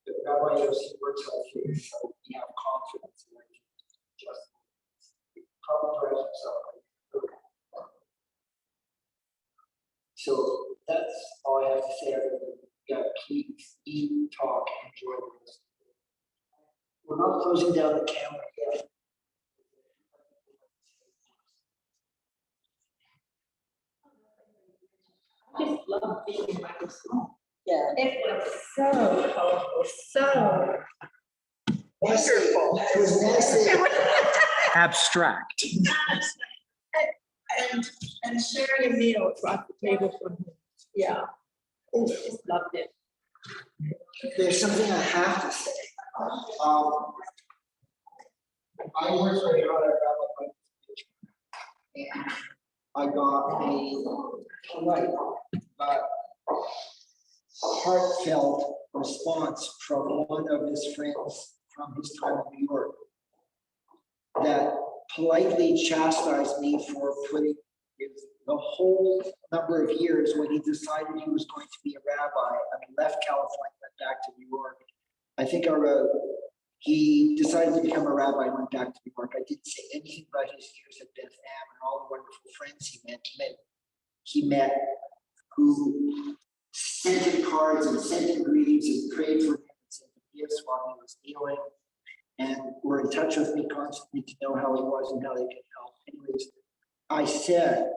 But Rabbi Yossi works out here, so we have confidence in it. Just compromise himself. So that's all I have to say. Yeah, please eat, talk, enjoy this. We're not closing down the camera yet. I just love being in Michael's home. Yeah. It was so colorful, so wonderful. It was nice. Abstract. And sharing a meal across the table from him. Yeah. I just loved it. There's something I have to say. I worked very hard at Rabbi and I got a polite but heartfelt response from one of his friends from his time in New York that politely chastised me for putting the whole number of years when he decided he was going to be a rabbi. I mean, left California, went back to New York. I think I wrote, he decided to become a rabbi and went back to New York. I didn't say anything about his years at Beth Am and all the wonderful friends he met who sent him cards and sent him greetings and prayed for him and sent him gifts while he was kneeling and were in touch with me constantly to know how he was and how they could help. Anyways, I said,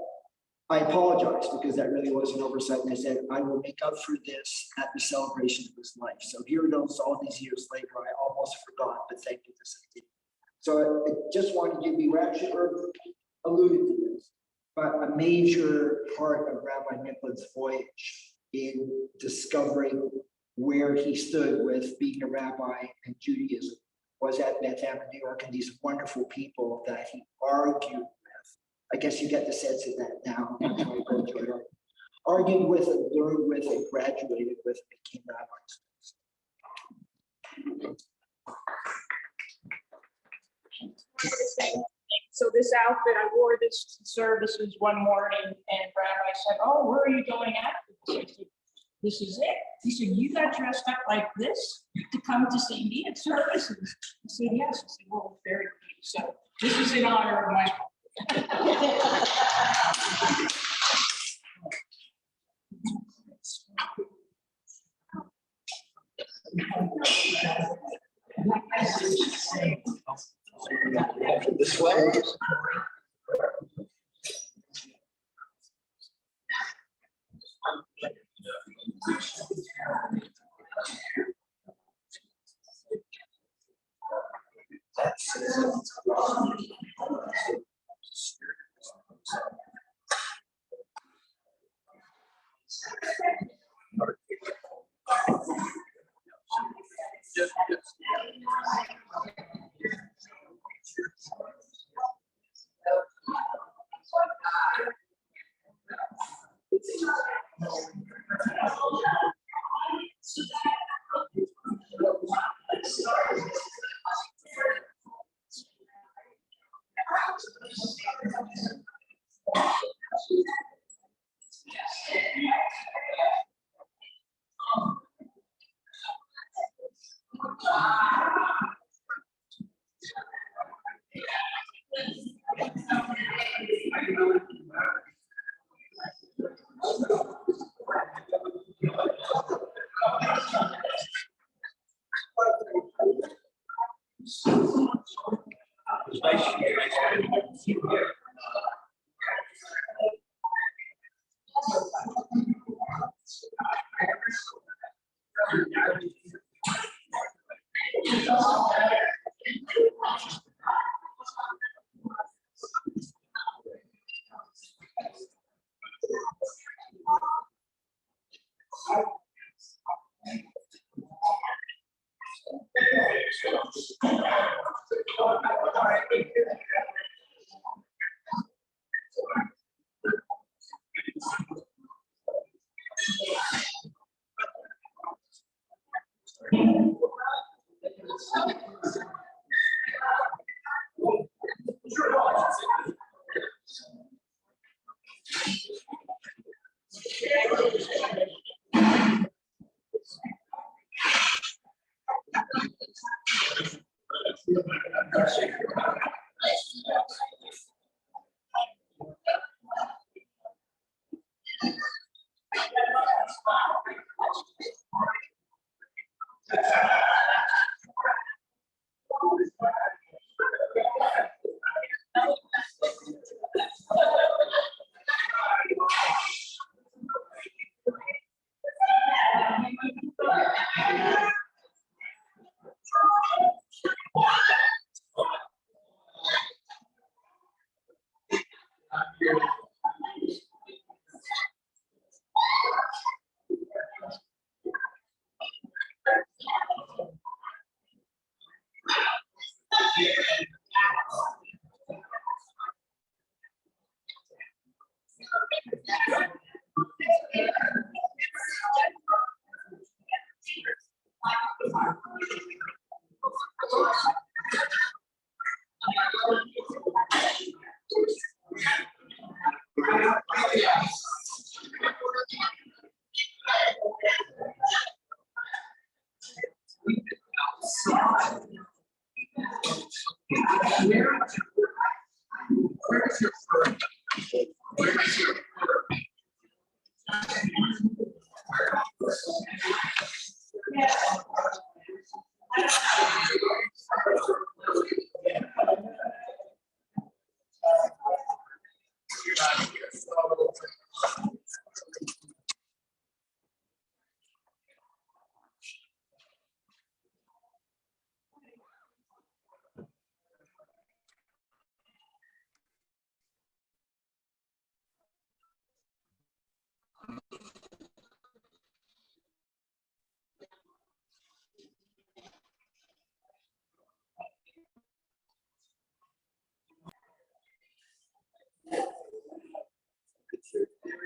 I apologize because that really was an oversight. And I said, I will make up for this at the celebration of his life. So here it is, all these years later, I almost forgot, but thank goodness I did. So I just wanted to give you, we actually alluded to this. but a major part of Rabbi Nicklin's voyage in discovering where he stood with being a rabbi and Judaism was at Beth Am in New York, and these wonderful people that he argued with. I guess you get the sense of that now. Argued with and learned with and graduated with and became rabbis. So this outfit, I wore this to services one morning and Rabbi said, "Oh, where are you going after this?" I said, "This is it." He said, "You got dressed up like this to come to see me at services?" I said, "Yes." I said, "Well, very good." So this is in honor of Michael. This way.